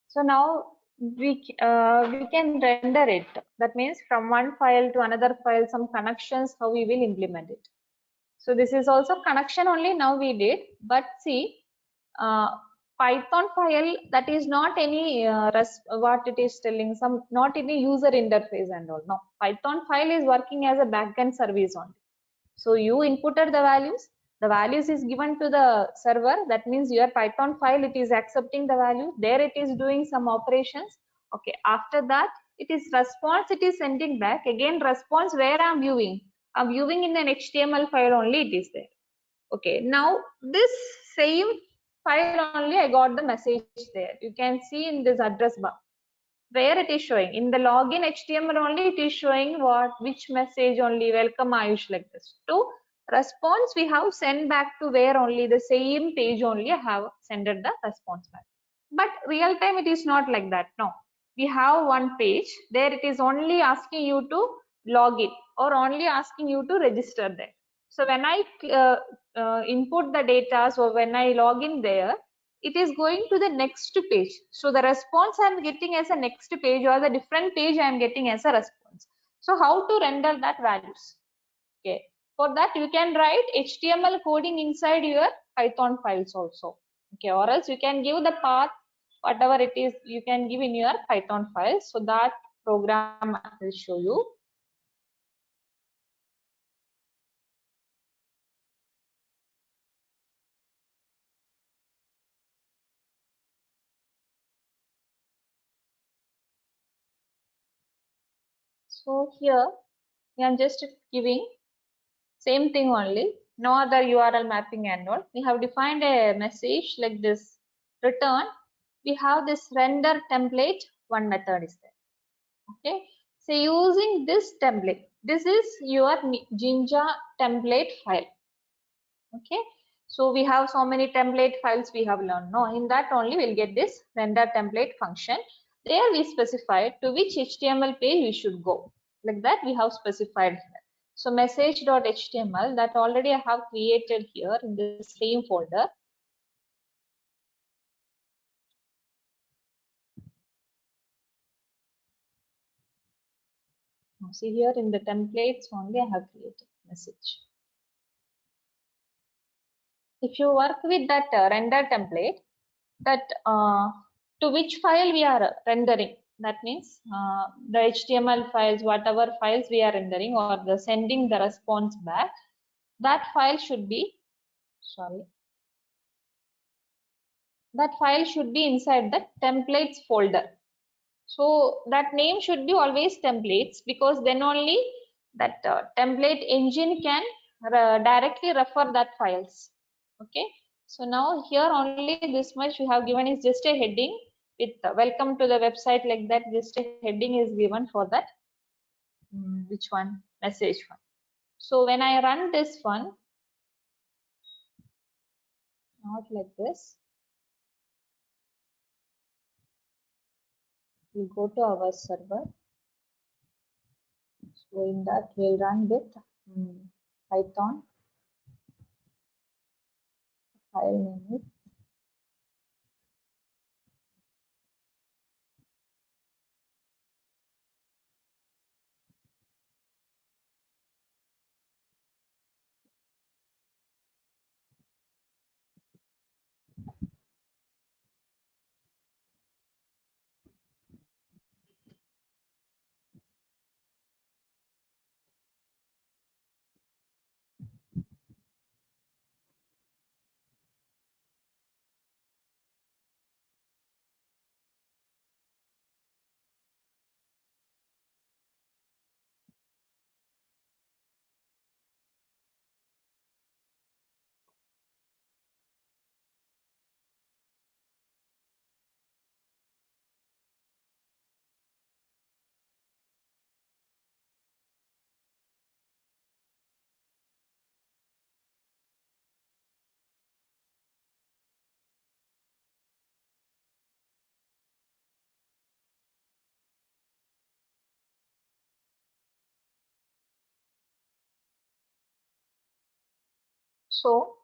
So now we can render it. That means from one file to another file, some connections, how we will implement it. So this is also connection only now we did, but see, uh, Python file, that is not any what it is telling, some not any user interface and all. No, Python file is working as a backend service only. So you inputted the values is given to the server. That means your Python file, it is accepting the value. There it is doing some operations. Okay, after that, it is response, it is sending back. Again, response where I'm viewing. I'm viewing in an HTML file only, it is there. Okay, now this same file only, I got the message there. You can see in this address bar where it is showing in the login HTML only, it is showing which message only, welcome Ayush, like this. To response we have sent back to where only the same page only I have sent the response back. But real time it is not like that. No, we have one page there, it is only asking you to log in or only asking you to register there. So when I input the data, so when I log in there, it is going to the next page. So the response I am getting as a next page or the different page I am getting as a response. So how to render that values? Okay, for that you can write HTML coding inside your Python files also. Okay, or else you can give the path, whatever it is, you can give in your Python files. So that program I will show you. So here I am just giving same thing only, no other URL mapping and all. We have defined a message like this, return. We have this render template, one method is there. Okay, so using this template, this is your Jinja template file. Okay, so we have so many template files we have learned. No, in that only we'll get this render template function. There we specify to which HTML page we should go. Like that we have specified here. So message.html, that already I have created here in the same folder. Now see here in the templates only I have created message. If you work with that render template, that to which file we are rendering, that means the HTML files, whatever files we are rendering or the sending the response back, that file should be, sorry, that file should be inside the templates folder. So that name should be always templates, because then only that template engine can directly refer that files. Okay, so now here only this much we have given is just a heading with welcome to the website, like that. Just a heading is given for that which one, message one. So when I run this one, not like this, we'll go to our server. So in that we'll run with Python. File name is So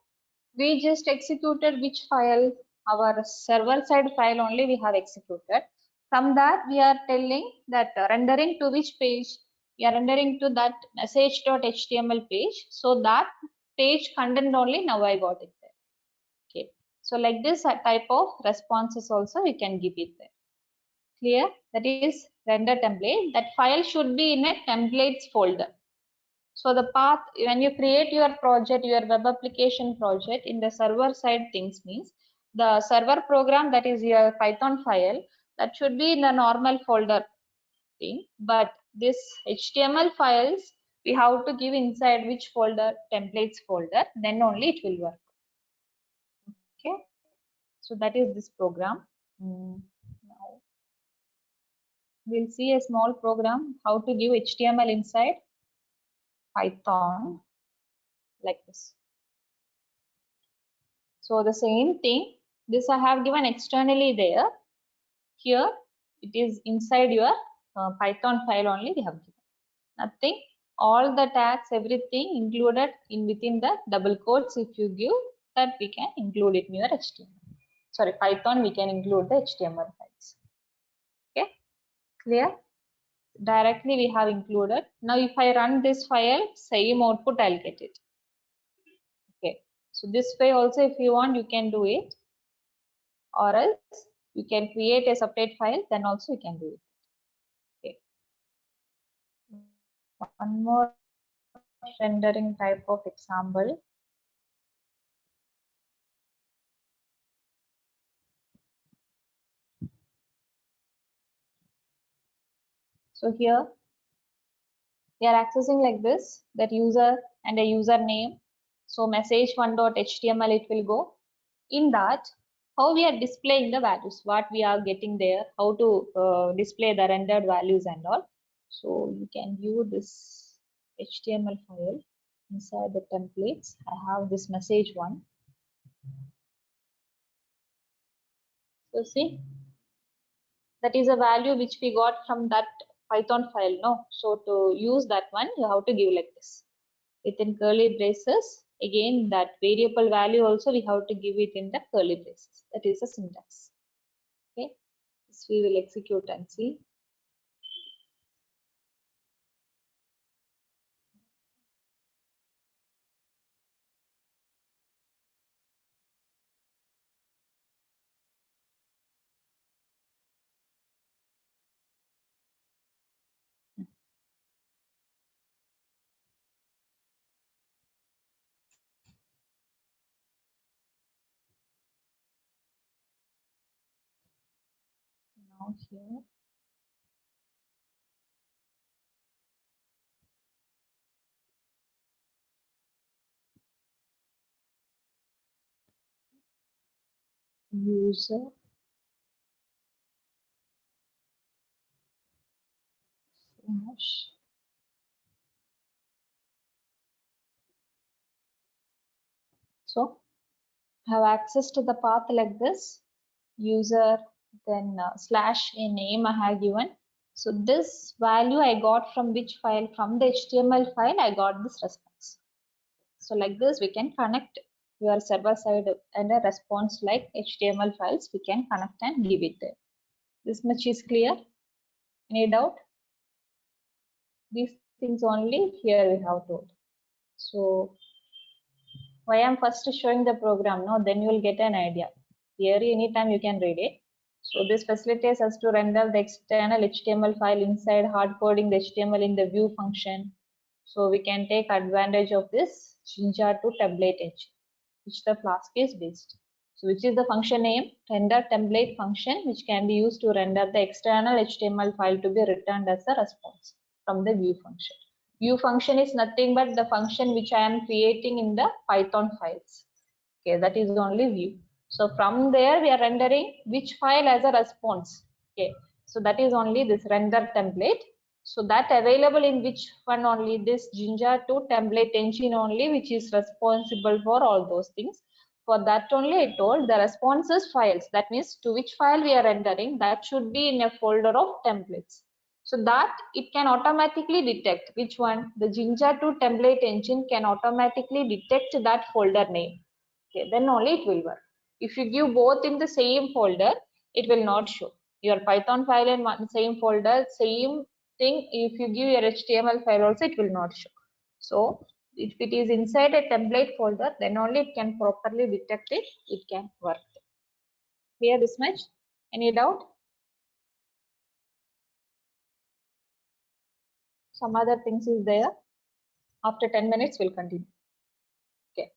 we just executed which file? Our server side file only we have executed. From that we are telling that rendering to which page? We are rendering to that message.html page. So that page content only now I got it there. Okay. So like this type of responses also we can give it there. Clear? That is render template. That file should be in a templates folder. So the path, when you create your project, your web application project in the server side things means the server program, that is your Python file, that should be in the normal folder thing. But this HTML files, we have to give inside which folder? Templates folder, then only it will work. Okay. So that is this program. Now we'll see a small program how to give HTML inside Python like this. So the same thing, this I have given externally there. Here it is inside your Python file only we have given. Nothing, all the tags, everything included in within the double quotes. If you give that, we can include it in your HTML. Sorry, Python we can include the HTML files. Okay, clear? Directly we have included. Now if I run this file, same output I'll get it. Okay, so this way also if you want you can do it, or else you can create a separate file, then also you can do it. Okay. One more rendering type of example. So here we are accessing like this, that user and a username. So message1.html it will go. In that, how we are displaying the values, what we are getting there, how to display the rendered values and all. So you can view this HTML file inside the templates. I have this message one. So see, that is a value which we got from that Python file, no? So to use that one, you have to give like this. Within curly braces, again that variable value also we have to give it in the curly braces. That is the syntax. Okay, this we will execute and see. Now here. User slash so have access to the path like this, user, then slash a name I have given. So this value I got from which file? From the HTML file I got this response. So like this we can connect your server side and a response like HTML files we can connect and give it there. This much is clear? Any doubt? These things only here we have told. So why I'm first showing the program, no, then you will get an idea. Here anytime you can read it. So this facilitates us to render the external HTML file inside hard coding the HTML in the view function. So we can take advantage of this Jinja to template engine, which the Flask is based. So which is the function name? Render template function, which can be used to render the external HTML file to be returned as a response from the view function. View function is nothing but the function which I am creating in the Python files. Okay, that is only view. So from there we are rendering which file as a response. Okay, so that is only this render template. So that available in which one only? This Jinja 2 template engine only, which is responsible for all those things. For that only I told the responses files. That means to which file we are rendering, that should be in a folder of templates. So that it can automatically detect which one. The Jinja 2 template engine can automatically detect that folder name. Okay, then only it will work. If you give both in the same folder, it will not show. Your Python file in one same folder, same thing. If you give your HTML file also, it will not show. So if it is inside a template folder, then only it can properly detect it. It can work. Clear this much? Any doubt? Some other things is there. After 10 minutes, we'll continue. Okay.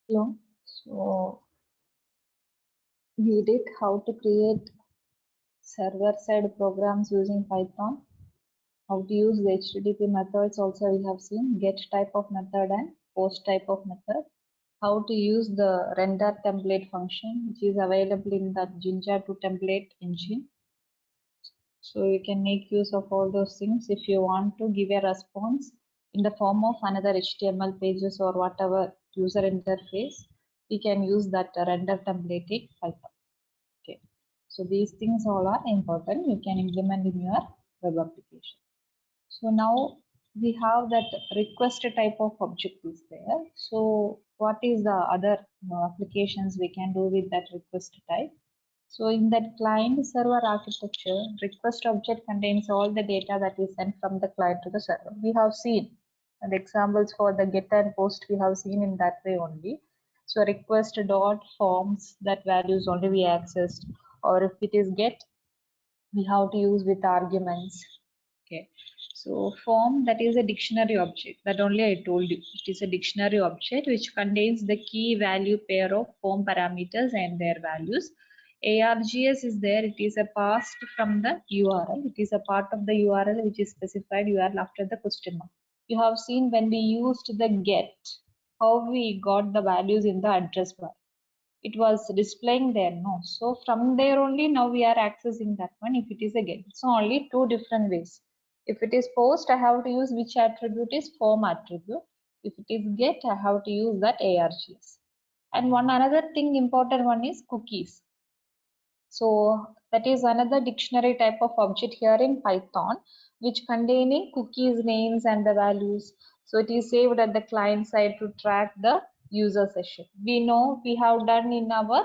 Hello. So we did how to create server-side programs using Python. How to use the HTTP methods also we have seen, get type of method and post type of method. How to use the render template function, which is available in the Jinja 2 template engine. So you can make use of all those things if you want to give a response in the form of another HTML pages or whatever user interface. We can use that render template in Python. Okay. So these things all are important. You can implement in your web application. So now we have that request type of object is there. So what is the other applications we can do with that request type? So in that client server architecture, request object contains all the data that is sent from the client to the server. We have seen the examples for the get and post we have seen in that way only. So request dot forms, that values only we accessed, or if it is get, we have to use with arguments. Okay. So form, that is a dictionary object, that only I told you. It is a dictionary object which contains the key value pair of form parameters and their values. ARGS is there, it is a passed from the URL. It is a part of the URL which is specified URL after the question mark. You have seen when we used the get, how we got the values in the address bar. It was displaying there, no? So from there only now we are accessing that one if it is a get. So only two different ways. If it is post, I have to use which attribute is form attribute. If it is get, I have to use that ARGS. And one another thing important one is cookies. So that is another dictionary type of object here in Python, which containing cookies, names, and the values. So it is saved at the client side to track the user session. We know we have done in our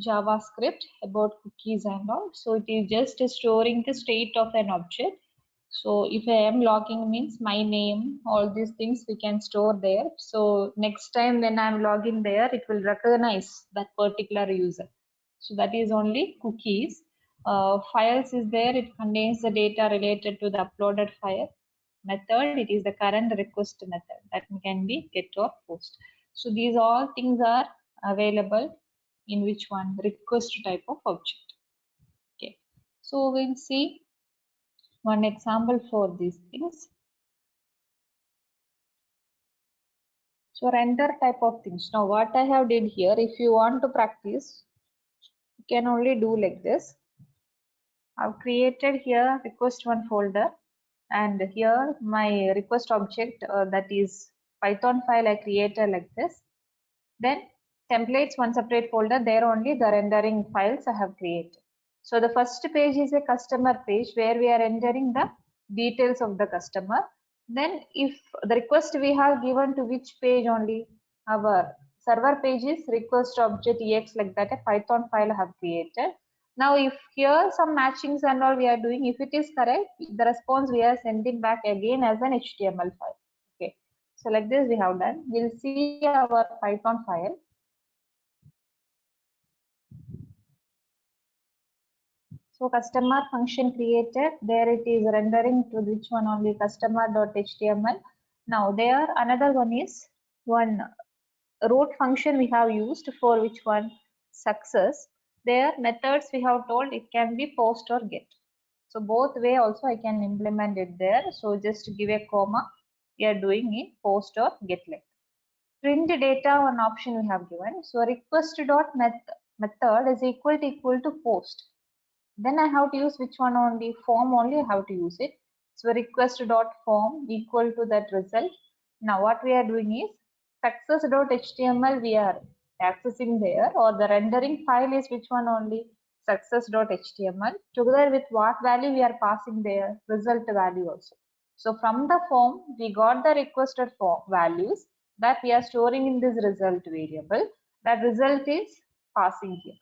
JavaScript about cookies and all. So it is just storing the state of an object. So if I am logging means my name, all these things we can store there. So next time when I'm logging there, it will recognize that particular user. So that is only cookies. Files is there, it contains the data related to the uploaded file. Method, it is the current request method that can be get or post. So these all things are available in which one? Request type of object. Okay. So we'll see one example for these things. So render type of things. Now what I have did here, if you want to practice, you can only do like this. I've created here request one folder, and here my request object, that is Python file I created like this. Then templates one separate folder, there only the rendering files I have created. So the first page is a customer page where we are entering the details of the customer. Then if the request we have given to which page only, our server page is request object ex, like that a Python file I have created. Now if here some matchings and all we are doing, if it is correct, the response we are sending back again as an HTML file. Okay. So like this we have done. We'll see our Python file. So customer function created, there it is rendering to which one only customer.html. Now there another one is one root function we have used for which one success. There methods we have told it can be post or get. So both way also I can implement it there. So just give a comma, we are doing it post or get like. Print data one option we have given. So request.method is equal to post. Then I have to use which one only? Form only I have to use it. So request.form equal to that result. Now what we are doing is success.html we are accessing there, or the rendering file is which one only? Success.html. Together with what value we are passing there? Result value also. So from the form we got the requested form values that we are storing in this result variable. That result is passing here.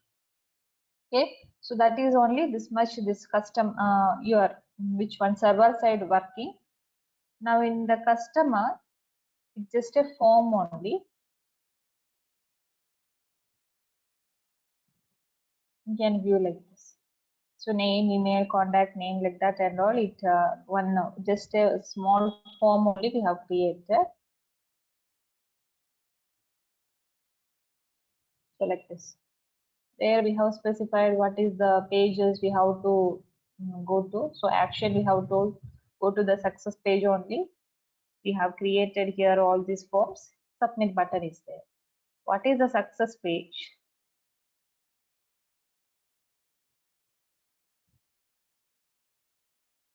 Okay, so that is only this much, this custom your which one server side working. Now in the customer, it's just a form only. You can view like this. So name, email, contact name, like that and all. It one just a small form only we have created. Select this. There we have specified what is the pages we have to go to. So action we have to go to the success page only. We have created here all these forms. Submit button is there. What is the success page?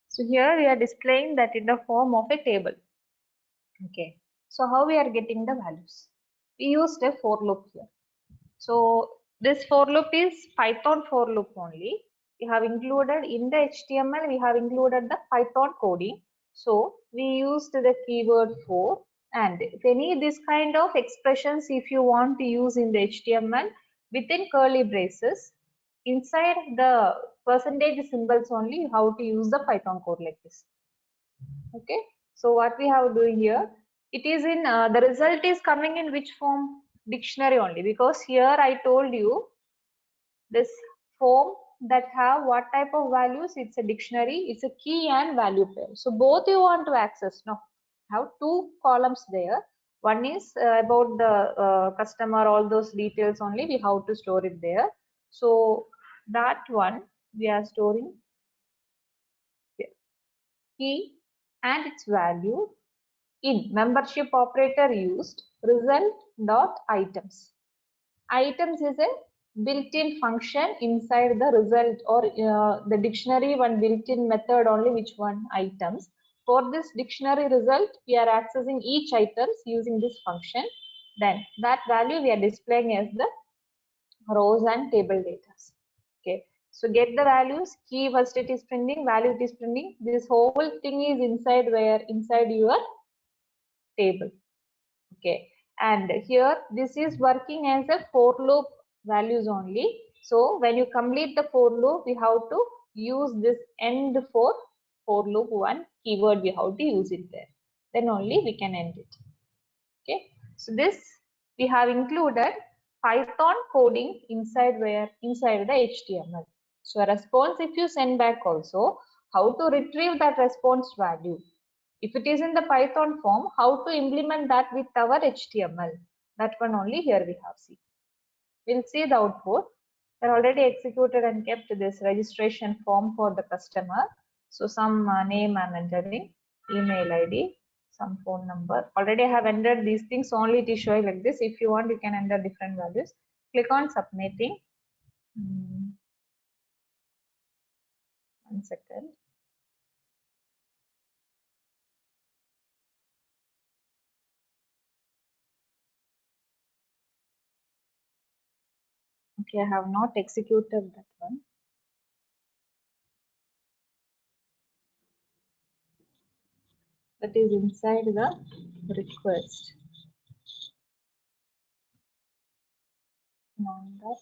So here we are displaying that in the form of a table. Okay. So how we are getting the values? We used a for loop here. So this for loop is Python for loop only. We have included in the HTML, we have included the Python coding. So we used the keyword for, and if any this kind of expressions if you want to use in the HTML within curly braces, inside the percentage symbols only how to use the Python code like this. Okay. So what we have doing here, it is in the result is coming in which form? Dictionary only, because here I told you this form that have what type of values, it's a dictionary, it's a key and value pair. So both you want to access. No, have two columns there. One is about the customer, all those details only we have to store it there. So that one we are storing here. Key and its value in membership operator used result dot items. Items is a built-in function inside the result or the dictionary, one built-in method only, which one? Items. For this dictionary result, we are accessing each items using this function. Then that value we are displaying as the rows and table data. Okay. So get the values, key first it is printing, value it is printing. This whole thing is inside where? Inside your table. Okay. And here this is working as a for loop values only. So when you complete the for loop, we have to use this end for loop one keyword, we have to use it there. Then only we can end it. Okay. So this we have included Python coding inside where? Inside the HTML. So a response if you send back also, how to retrieve that response value. If it is in the Python form, how to implement that with our HTML. That one only here we have seen. We'll see the output. They already executed and kept this registration form for the customer. So some name I'm entering, email ID, some phone number. Already I have entered these things, only it is showing like this. If you want, you can enter different values. Click on submitting. 1 second. Okay, I have not executed that one. That is inside the request. On that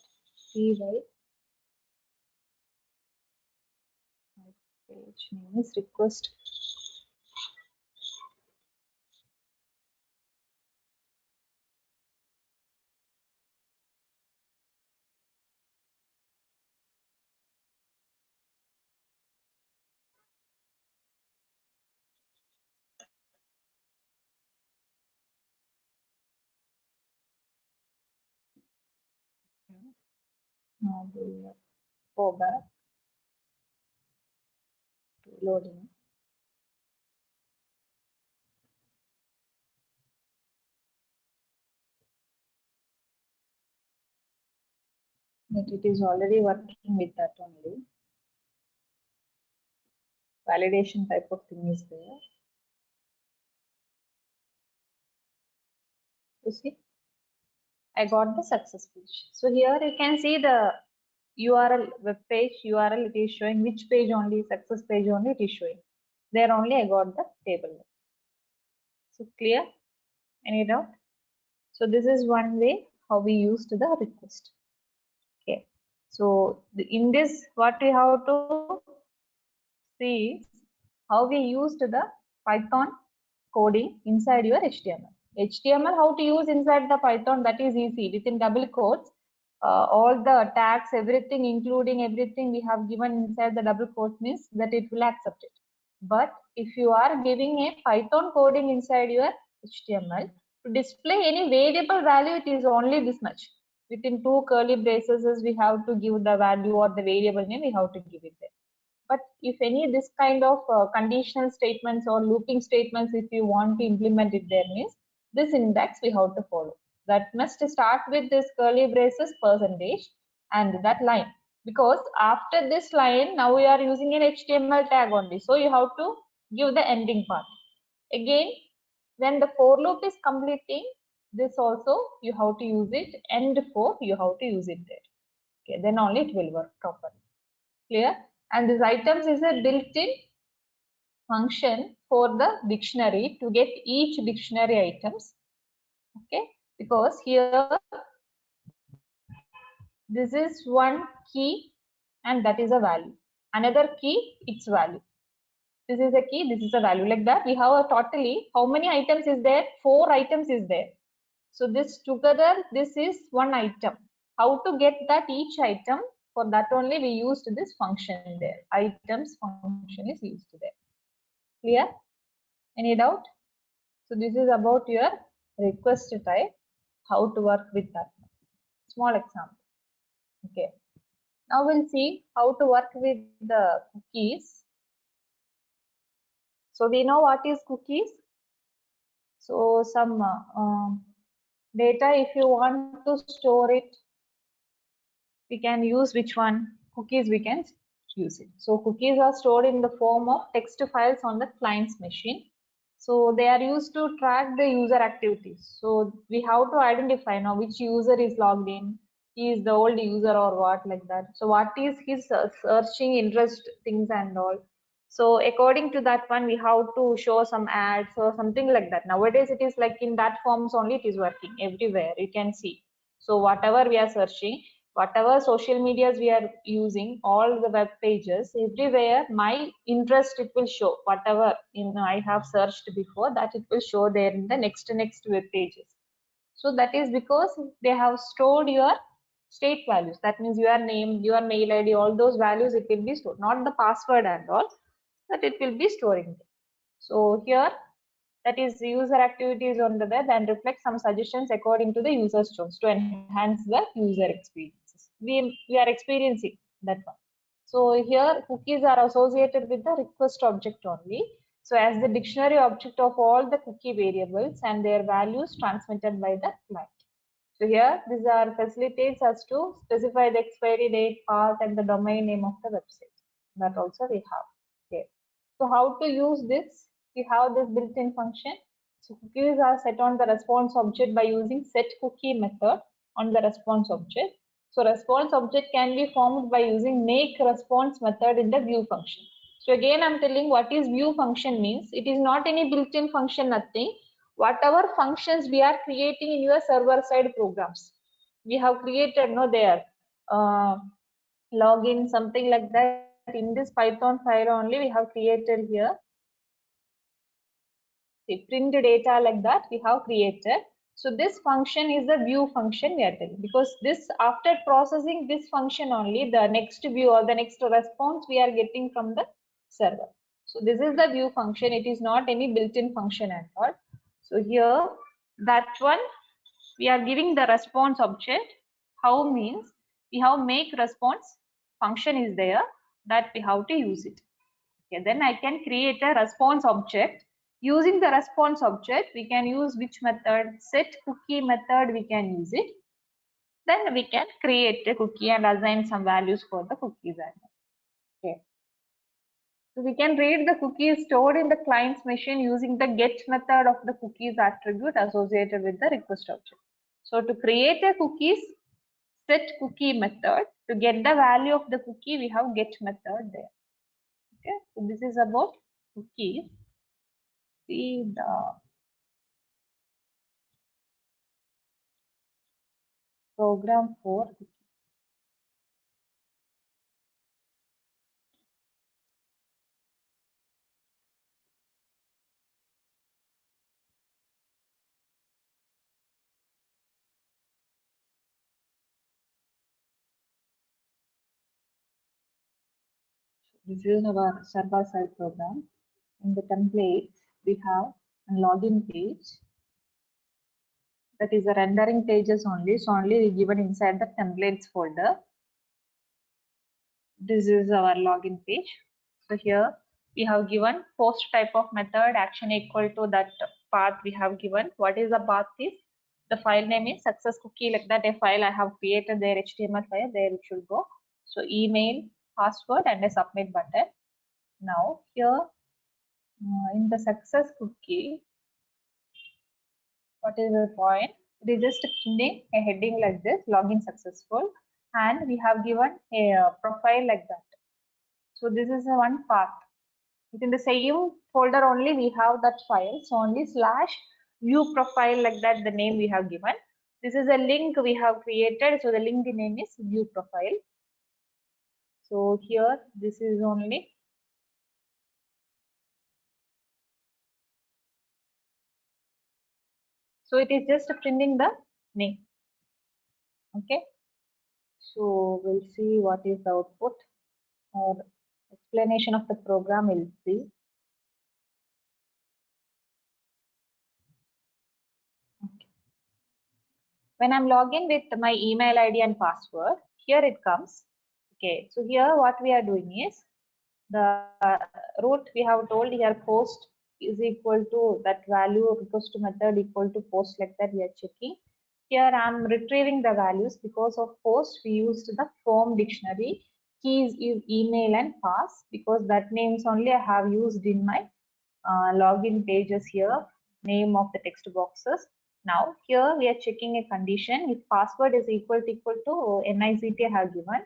py page name is request. Now we'll go back to loading. But it is already working with that only. Validation type of thing is there. You see, I got the success page. So here you can see the URL web page URL. It is showing which page only, success page only it is showing. There only I got the table. So clear? Any doubt? So this is one way how we used the request. Okay. So in this, what we have to see is how we used the Python coding inside your HTML. HTML, how to use inside the Python, that is easy. Within double quotes, all the tags, everything, including everything we have given inside the double quotes means that it will accept it. But if you are giving a Python coding inside your HTML, to display any variable value, it is only this much. within two curly braces we have to give the value or the variable name, we have to give it there. But if any this kind of conditional statements or looping statements, if you want to implement it there, means this index we have to follow. That must start with this curly braces percentage and that line, because after this line now we are using an HTML tag only, so you have to give the ending part. Again, when the for loop is completing, this also you have to use it, end for you have to use it there. Okay, then only it will work properly. Clear? And this items is a built-in function for the dictionary to get each dictionary items. Okay, because here this is one key and that is a value. Another key, its value. This is a key, this is a value. Like that, we have a totally how many items is there? 4 items is there. So this together, this is one item. How to get that each item? For that only we used this function there. Items function is used there. Clear? Any doubt? So this is about your request type, how to work with that. Small example. Okay. Now we'll see how to work with the cookies. So we know what is cookies. So some data, if you want to store it, we can use which one? Cookies we can use it. So cookies are stored in the form of text files on the client's machine. So they are used to track the user activities. So we have to identify now which user is logged in. He is the old user or what, like that. So what is his searching interest things and all. So according to that one, we have to show some ads or something like that. Nowadays it is like in that forms only it is working everywhere. You can see. So whatever we are searching, whatever social medias we are using, all the web pages, everywhere my interest it will show. Whatever I have searched before, that it will show there in the next web pages. So that is because they have stored your state values. That means your name, your mail ID, all those values it will be stored, not the password and all, that it will be storing. So here that is user activities on the web and reflect some suggestions according to the user's choice to enhance the user experiences. We are experiencing that one. So here cookies are associated with the request object only. So as the dictionary object of all the cookie variables and their values transmitted by the client. So here these are facilitates us to specify the expiry date, path, and the domain name of the website. That also we have. Okay. So how to use this? We have this built-in function. So cookies are set on the response object by using set cookie method on the response object. So response object can be formed by using make response method in the view function. So again I'm telling what is view function means. It is not any built-in function, nothing. Whatever functions we are creating in your server side programs, we have created there login, something like that. In this Python file only we have created here. See, print data like that we have created. So this function is the view function we are telling, because this after processing this function only, the next view or the next response we are getting from the server. So this is the view function. It is not any built-in function at all. So here that one we are giving the response object. How means we have make response function is there, that we have to use it. Okay, then I can create a response object. Using the response object, we can use which method? Set cookie method we can use it. Then we can create a cookie and assign some values for the cookies. Okay. So we can read the cookies stored in the client's machine using the get method of the cookies attribute associated with the request object. So to create a cookies, set cookie method. To get the value of the cookie, we have get method there. Okay, so this is about cookies. See the program for cookies. This is our server-side program. In the templates, we have a login page. that is the rendering pages only. So only given inside the templates folder. This is our login page. So here we have given post type of method, action equal to that path we have given. What is the path is? The file name is success cookie, like that a file I have created there, HTML file, there it should go. So email, password and a submit button. Now here in the success cookie, what is the point? It is just printing a heading like this, login successful, and we have given a profile like that. So this is the one path. Within the same folder only we have that file. So only slash view profile, like that the name we have given. This is a link we have created. So the link name is view profile. So here this is only. So it is just printing the name. Okay. So we'll see what is the output or explanation of the program will see. Okay. When I'm logging with my email ID and password, here it comes. Okay, so here what we are doing is the root we have told here post is equal to that value request method equal to post, like that we are checking. Here I'm retrieving the values. Because of post we used the form dictionary. Keys is email and pass, because that names only I have used in my login pages here, name of the text boxes. Now here we are checking a condition. If password is equal to NICT I have given.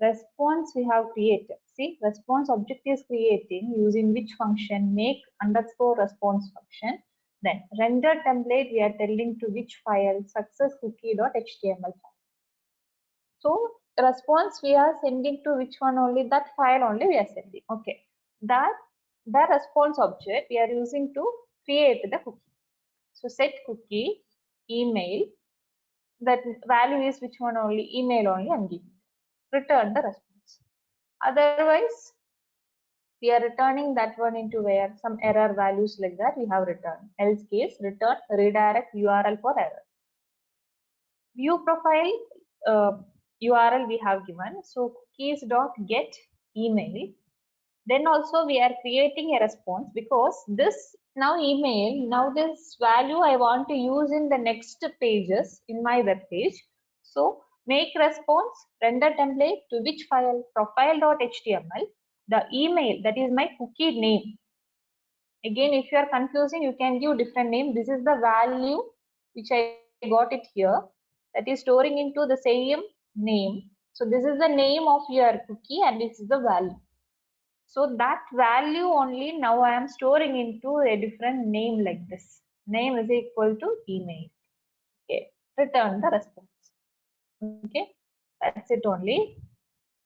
Response we have created. See, response object is creating using which function, make underscore response function. Then render template we are telling to which file, success cookie.html file. So response we are sending to which one only, that file only we are sending. Okay, that the response object we are using to create the cookie. So set cookie email, that value is which one only, email only, and give return the response. Otherwise we are returning that one into where some error values like that we have returned. Else case return redirect URL for error. View profile URL we have given. So cookies.get email. Then also we are creating a response, because this now email, now this value I want to use in the next pages in my web page. So make response render template to which file, profile.html, the email, that is my cookie name. Again, if you are confusing, you can give different name. This is the value which I got it here, that is storing into the same name. So this is the name of your cookie and this is the value. So that value only now I am storing into a different name like this. Name is equal to email. Okay, return the response. Okay, that's it only.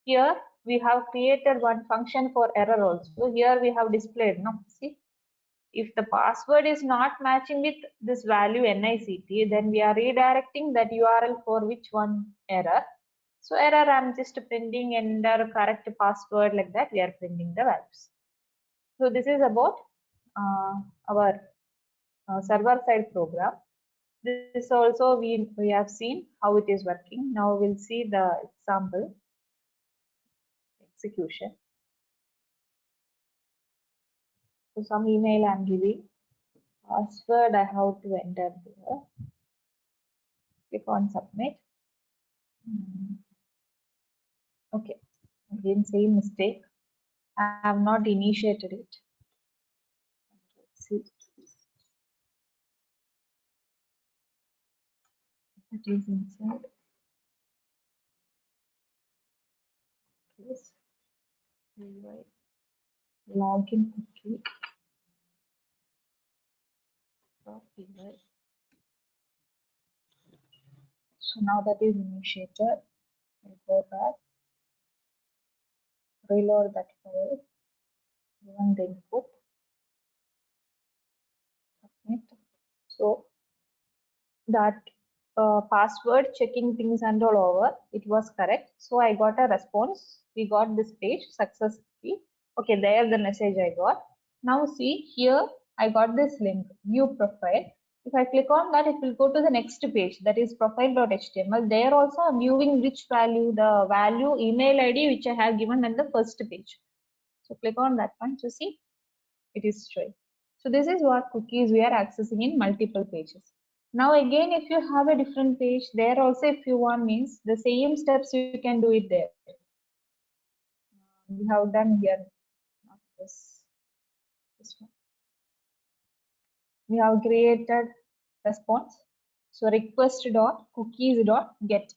Here we have created one function for error also. Here we have displayed, no, see, if the password is not matching with this value NICT, then we are redirecting that URL for which one error. So error I'm just printing enter correct password, like that we are printing the values. So this is about our server side program. This also we have seen how it is working. Now we'll see the example execution. So some email I'm giving, password I have to enter here. Click on submit. Okay, again same mistake. I have not initiated it. Let's see. It is inside. Yes. Login cookie. So now that is initiated. We'll go back. Reload that file. Given the input. Submit. So that password checking things and all over, it was correct. So I got a response. We got this page successfully. Okay, there the message I got. Now see here, I got this link, view profile. If I click on that, it will go to the next page, that is profile.html. There also I'm viewing which value, the value email ID which I have given in the first page. So click on that one to see it is showing. So this is what cookies we are accessing in multiple pages. Now again, if you have a different page, there also if you want means the same steps you can do it there. We have done here, not this one. We have created response. So request dot cookies dot get.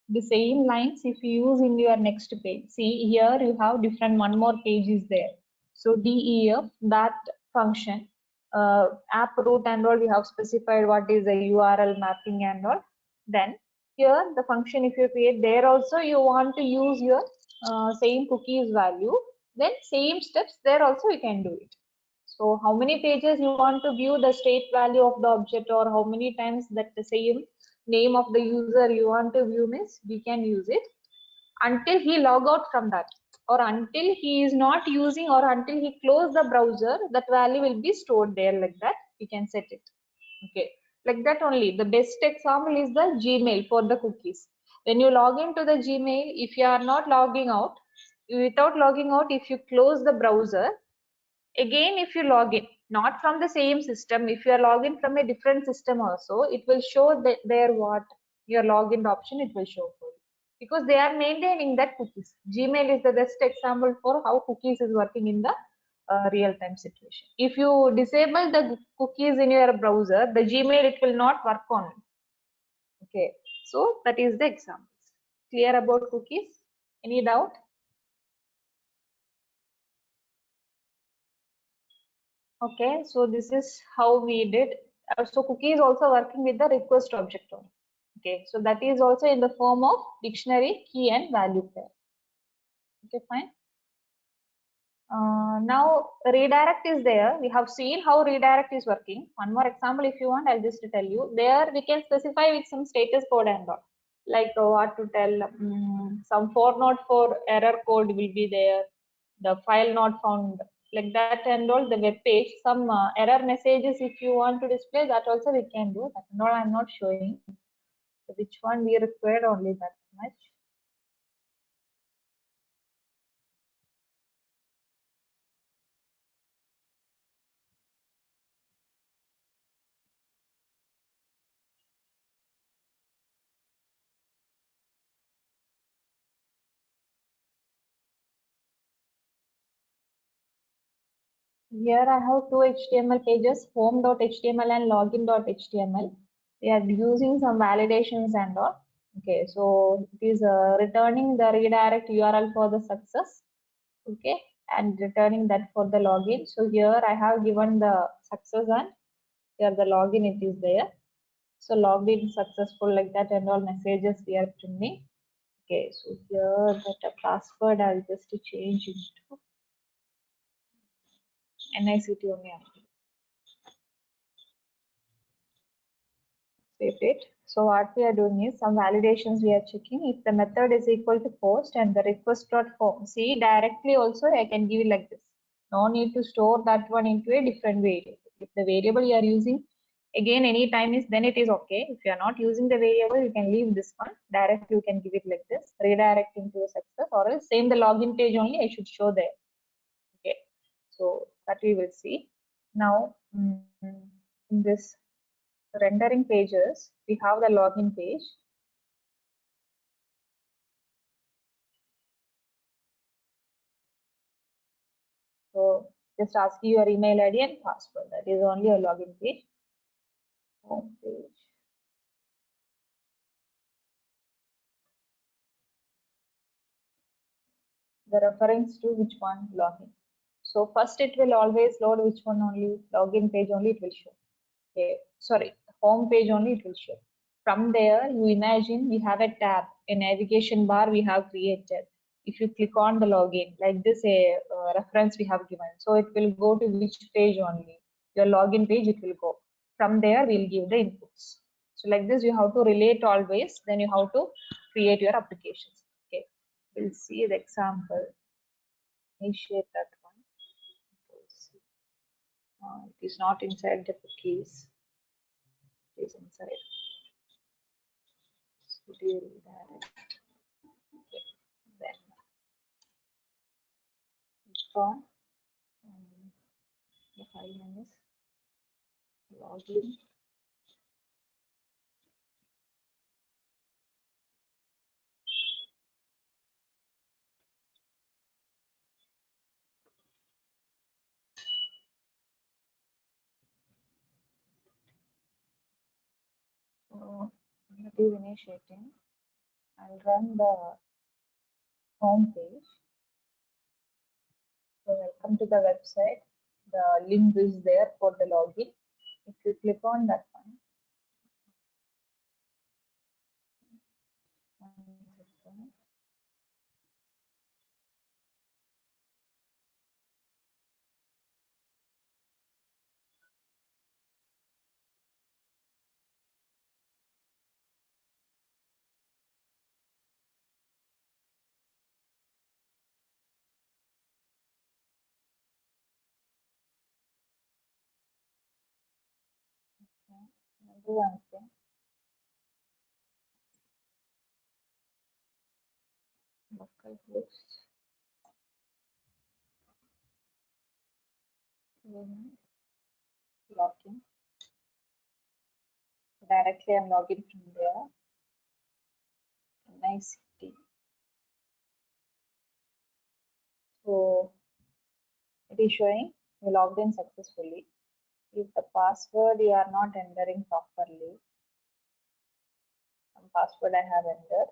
The same lines if you use in your next page. See here you have different one more page is there. So def that function app root and all we have specified what is the URL mapping and all. Then here the function if you create there also you want to use your same cookies value. Then same steps there also you can do it. So how many pages you want to view the state value of the object or how many times that the same name of the user you want to view means we can use it until he log out from that or until he is not using or until he close the browser, that value will be stored there like that. We can set it. Okay, like that only. The best example is the Gmail for the cookies. When you log into the Gmail, if you are not logging out, without logging out, if you close the browser, again if you log in not from the same system, if you are logged in from a different system also, it will show that there what your login option it will show for you because they are maintaining that cookies. Gmail is the best example for how cookies is working in the real-time situation. If you disable the cookies in your browser, the Gmail it will not work on it. Okay, so that is the example. Clear about cookies? Any doubt? Okay, so this is how we did. So cookie is also working with the request object only. Okay, so that is also in the form of dictionary key and value pair. Okay, fine. Now redirect is there. We have seen how redirect is working. One more example if you want, I'll just tell you. There we can specify with some status code and all. Like what to tell, some 404 error code will be there. The file not found like that and all. The web page, some error messages if you want to display that also we can do. That and all I'm not showing. So which one we required only that much. Here I have two HTML pages, home.html and login.html. They are using some validations and all. Okay, so it is returning the redirect URL for the success. Okay, and returning that for the login. So here I have given the success and here the login it is there. So logged in successful like that and all messages we are printing. Okay, so here that password I'll just change it to NICT only. Save it. So what we are doing is some validations we are checking. If the method is equal to post and the request dot form, see directly also I can give it like this. No need to store that one into a different variable. If the variable you are using again any time is then it is okay. If you are not using the variable, you can leave this one. Directly you can give it like this, redirecting to a success, or else same the login page only I should show there. Okay, so that we will see. Now in this rendering pages, we have the login page. So just ask your email ID and password. That is only a login page. Home page. The reference to which one login. So first it will always load which one only login page only it will show. Okay, sorry, home page only it will show. From there, you imagine we have a tab, a navigation bar we have created. If you click on the login, like this, a reference we have given. So it will go to which page only? Your login page, it will go. From there, we'll give the inputs. So like this, you have to relate always. Then you have to create your applications. Okay, we'll see the example. Initiate that one. It is not inside the cookies. it is inside. Studio redirect. Okay. Then on and the file name is login. So it is initiating. I'll run the home page. So welcome to the website. The link is there for the login. If you click on that one, I'll do one thing. Localhost login. Directly I'm logging from there. Nice city. So it is showing you logged in successfully. If the password you are not entering properly, some password I have entered.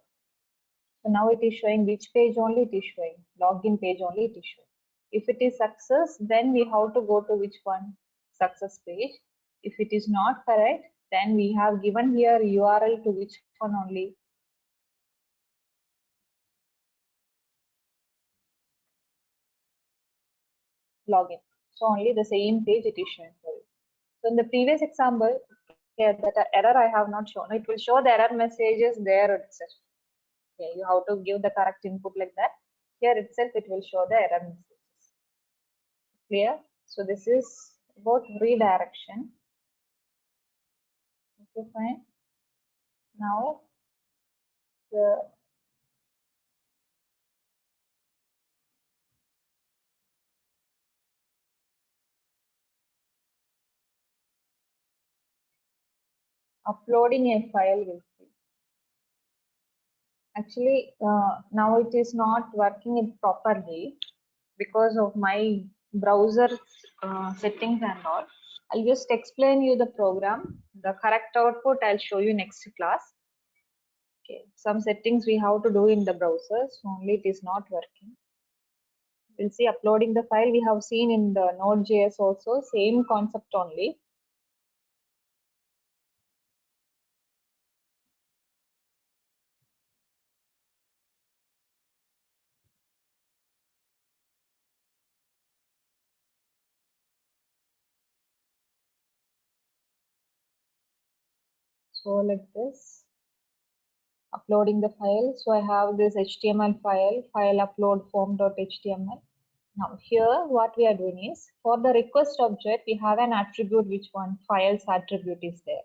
So now it is showing which page only it is showing. Login page only it is showing. If it is success, then we have to go to which one? Success page. If it is not correct, then we have given here URL to which one only? Login. So only the same page it is showing for you. So in the previous example, here that error I have not shown. It will show the error messages there itself. Okay, you have to give the correct input like that. Here itself it will show the error messages. Clear? So this is about redirection. Okay, fine. Now the uploading a file will be. Actually, now it is not working it properly because of my browser settings and all. I'll just explain you the program. The correct output I'll show you next class. Okay, some settings we have to do in the browser, so only it is not working. We'll see uploading the file we have seen in the Node.js also, same concept only. So like this, uploading the file. So I have this HTML file upload form.html. Now here what we are doing is for the request object, we have an attribute which one files attribute is there.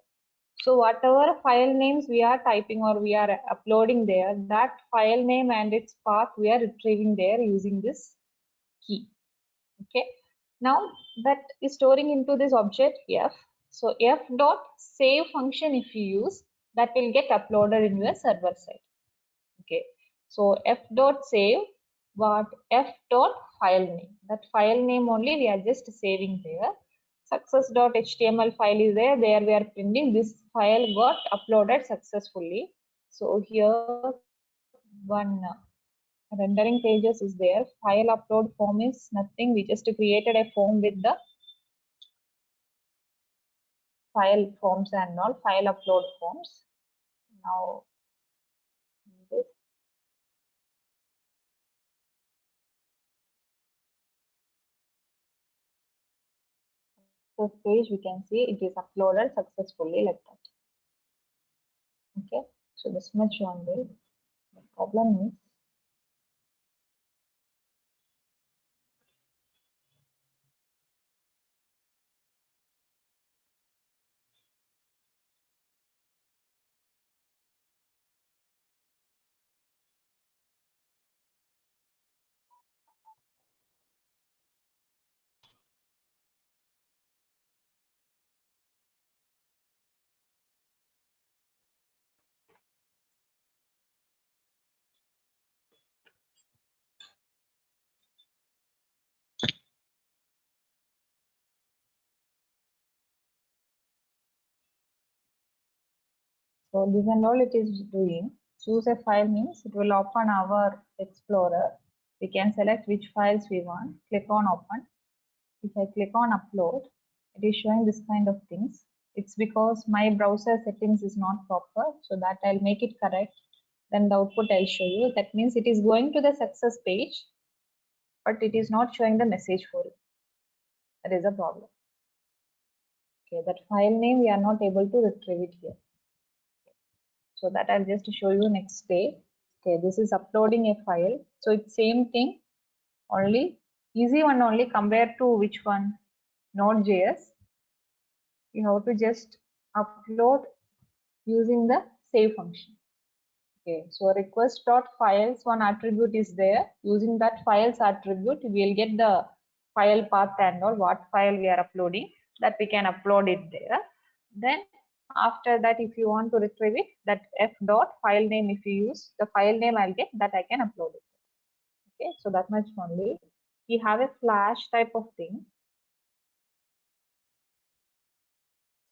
So whatever file names we are typing or we are uploading there, that file name and its path we are retrieving there using this key. Okay. Now that is storing into this object f. So f dot save function if you use, that will get uploaded in your server side. Okay. So f dot save what f dot file name. That file name only we are just saving there. Success.html file is there. There we are printing this file got uploaded successfully. So here one rendering pages is there. File upload form is nothing. We just created a form with the file forms and all file upload forms. Now this page we can see it is uploaded successfully like that. Okay, so this much only. The problem is So this and all it is doing. Choose a file means it will open our Explorer. We can select which files we want. Click on open. If I click on upload, it is showing this kind of things. It's because my browser settings is not proper, so that I'll make it correct. Then the output I'll show you. That means it is going to the success page, but it is not showing the message for you. That is a problem. Okay, that file name we are not able to retrieve it here. So that I'll just show you next day. Okay, this is uploading a file. So it's same thing, only easy one only compared to which one? Node.js. You have to just upload using the save function. Okay, so request.files one attribute is there. Using that files attribute, we'll get the file path and all, what file we are uploading, that we can upload it there. Then after that, if you want to retrieve it, that f dot file name, if you use the file name, I'll get that I can upload it. Okay, so that much only. We have a flash type of thing.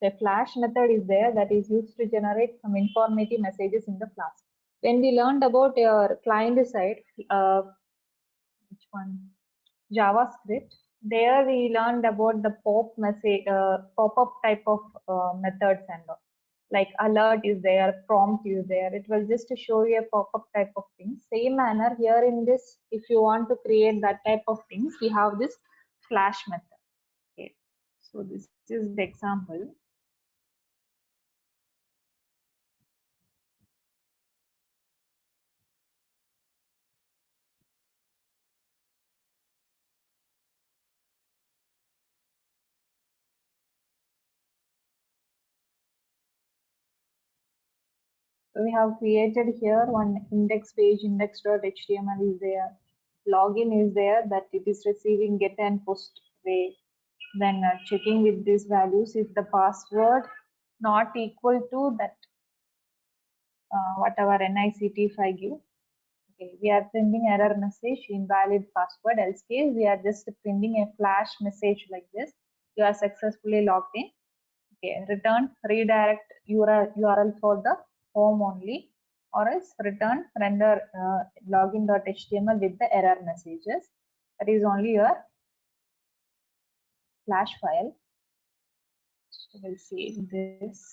So a flash method is there that is used to generate some informative messages in the Flask. When we learned about your client side, which one? JavaScript. There we learned about the pop-up type of methods and all. Like alert is there, prompt is there. It will just show you a pop-up type of thing. Same manner here in this, if you want to create that type of things, we have this flash method. Okay. So this is the example. So we have created here one index page, index.html is there. Login is there that it is receiving get and post way. Then checking with these values if the password not equal to that whatever NICT if I give. Okay, we are printing error message, invalid password. Else case we are just printing a flash message like this. You are successfully logged in. Okay, return redirect URL for the home only, or else return render login.html with the error messages. That is only your flash file. So we'll see this.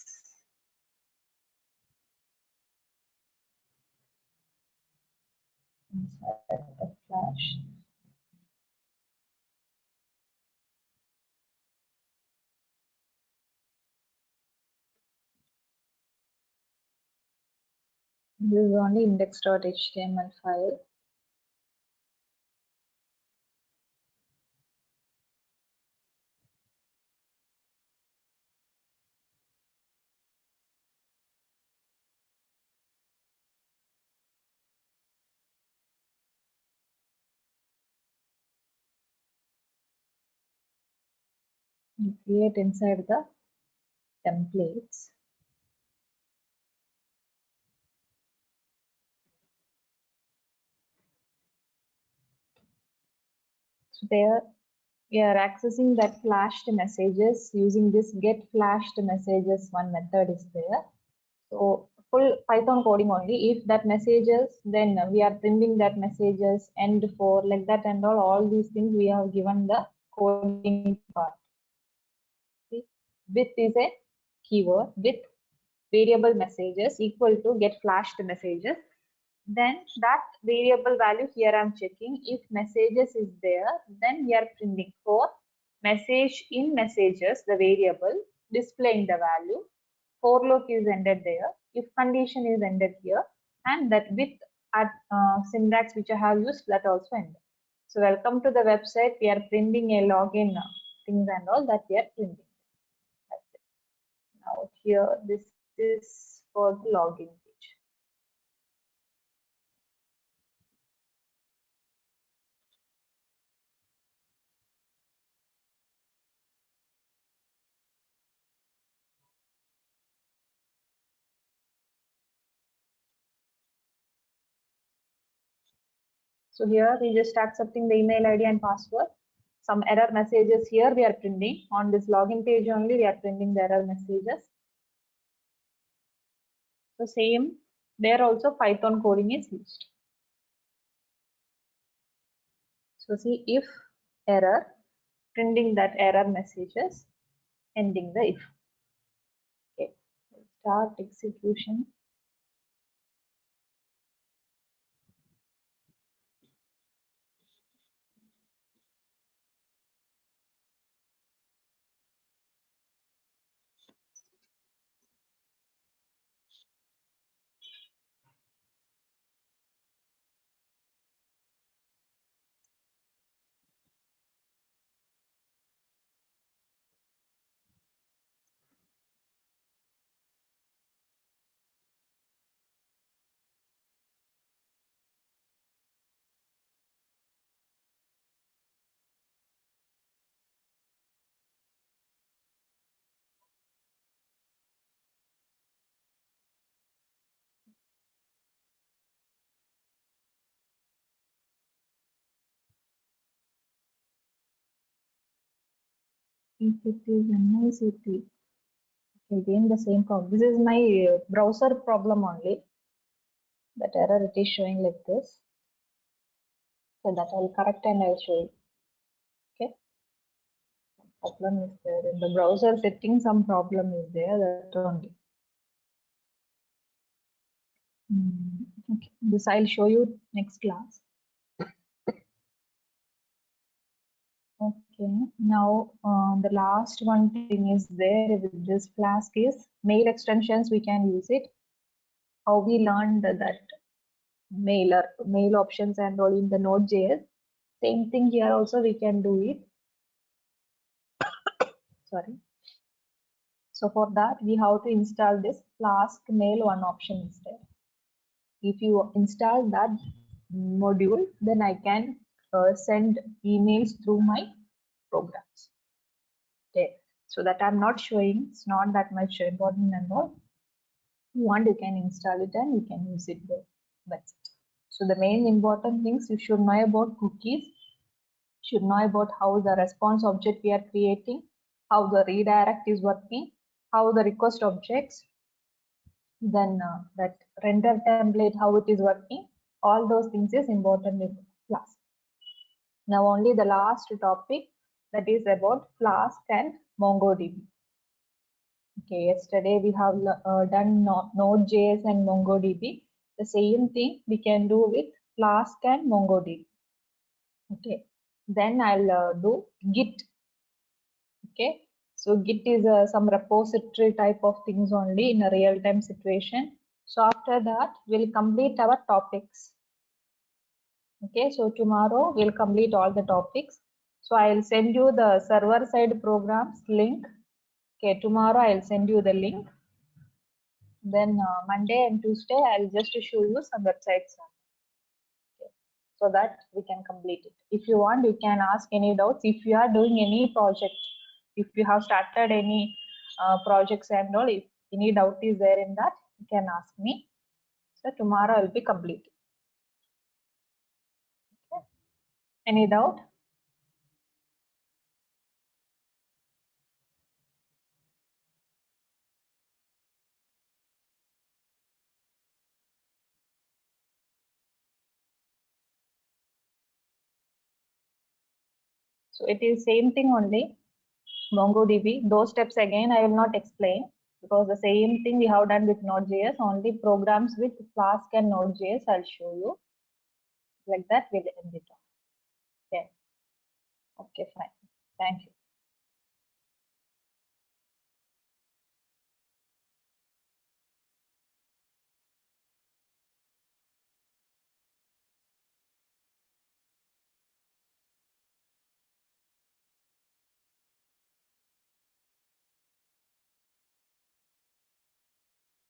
Inside the flash. This is only index.html file. We create inside the templates. So there we are accessing that flashed messages using this get flashed messages one method is there. So full Python coding only. If that messages, then we are printing that messages end for like that and all these things we have given the coding part. See, with is a keyword with variable messages equal to get flashed messages. Then that variable value here I'm checking if messages is there, then we are printing for message in messages the variable displaying the value. For loop is ended there, if condition is ended here, and that with at syntax which I have used that also ended. So welcome to the website. We are printing a login things and all that we are printing. That's it. Now here this is for the login page. So here we just accepting the email ID and password. Some error messages here we are printing. On this login page only we are printing the error messages. So same, there also Python coding is used. So see, if error, printing that error messages, ending the if. Okay, start execution. If it is NICT, again the same problem. This is my browser problem only. That error it is showing like this. So that I'll correct and I'll show you. Okay. Problem is there in the browser setting. Some problem is there. That only. Okay. This I'll show you next class. Okay. Now the last one thing is there with this Flask is mail extensions. We can use it. How we learned that mail options and all in the Node.js. Same thing here also we can do it. Sorry. So for that we have to install this Flask mail one option instead. If you install that module, then I can send emails through my programs. Okay. So that I'm not showing, it's not that much important and all. If you want, you can install it and you can use it there. That's it. So the main important things you should know about cookies, should know about how the response object we are creating, how the redirect is working, how the request objects, then that render template, how it is working. All those things is important in Flask. Now only the last topic, that is about Flask and MongoDB. Okay, yesterday we have done Node.js and MongoDB. The same thing we can do with Flask and MongoDB. Okay, then I'll do Git. Okay, so Git is some repository type of things only in a real-time situation. So after that, we'll complete our topics. Okay, so tomorrow we'll complete all the topics. So I'll send you the server-side programs link. Okay, tomorrow I'll send you the link. Then Monday and Tuesday I'll just show you some websites. Okay, so that we can complete it. If you want, you can ask any doubts. If you are doing any project, if you have started any projects and all, if any doubt is there in that, you can ask me. So tomorrow I'll be complete. Okay. Any doubt? So it is same thing only. MongoDB, those steps again I will not explain because the same thing we have done with Node.js, only programs with Flask and Node.js I'll show you. Like that we'll end it off. Okay. Okay, fine. Thank you.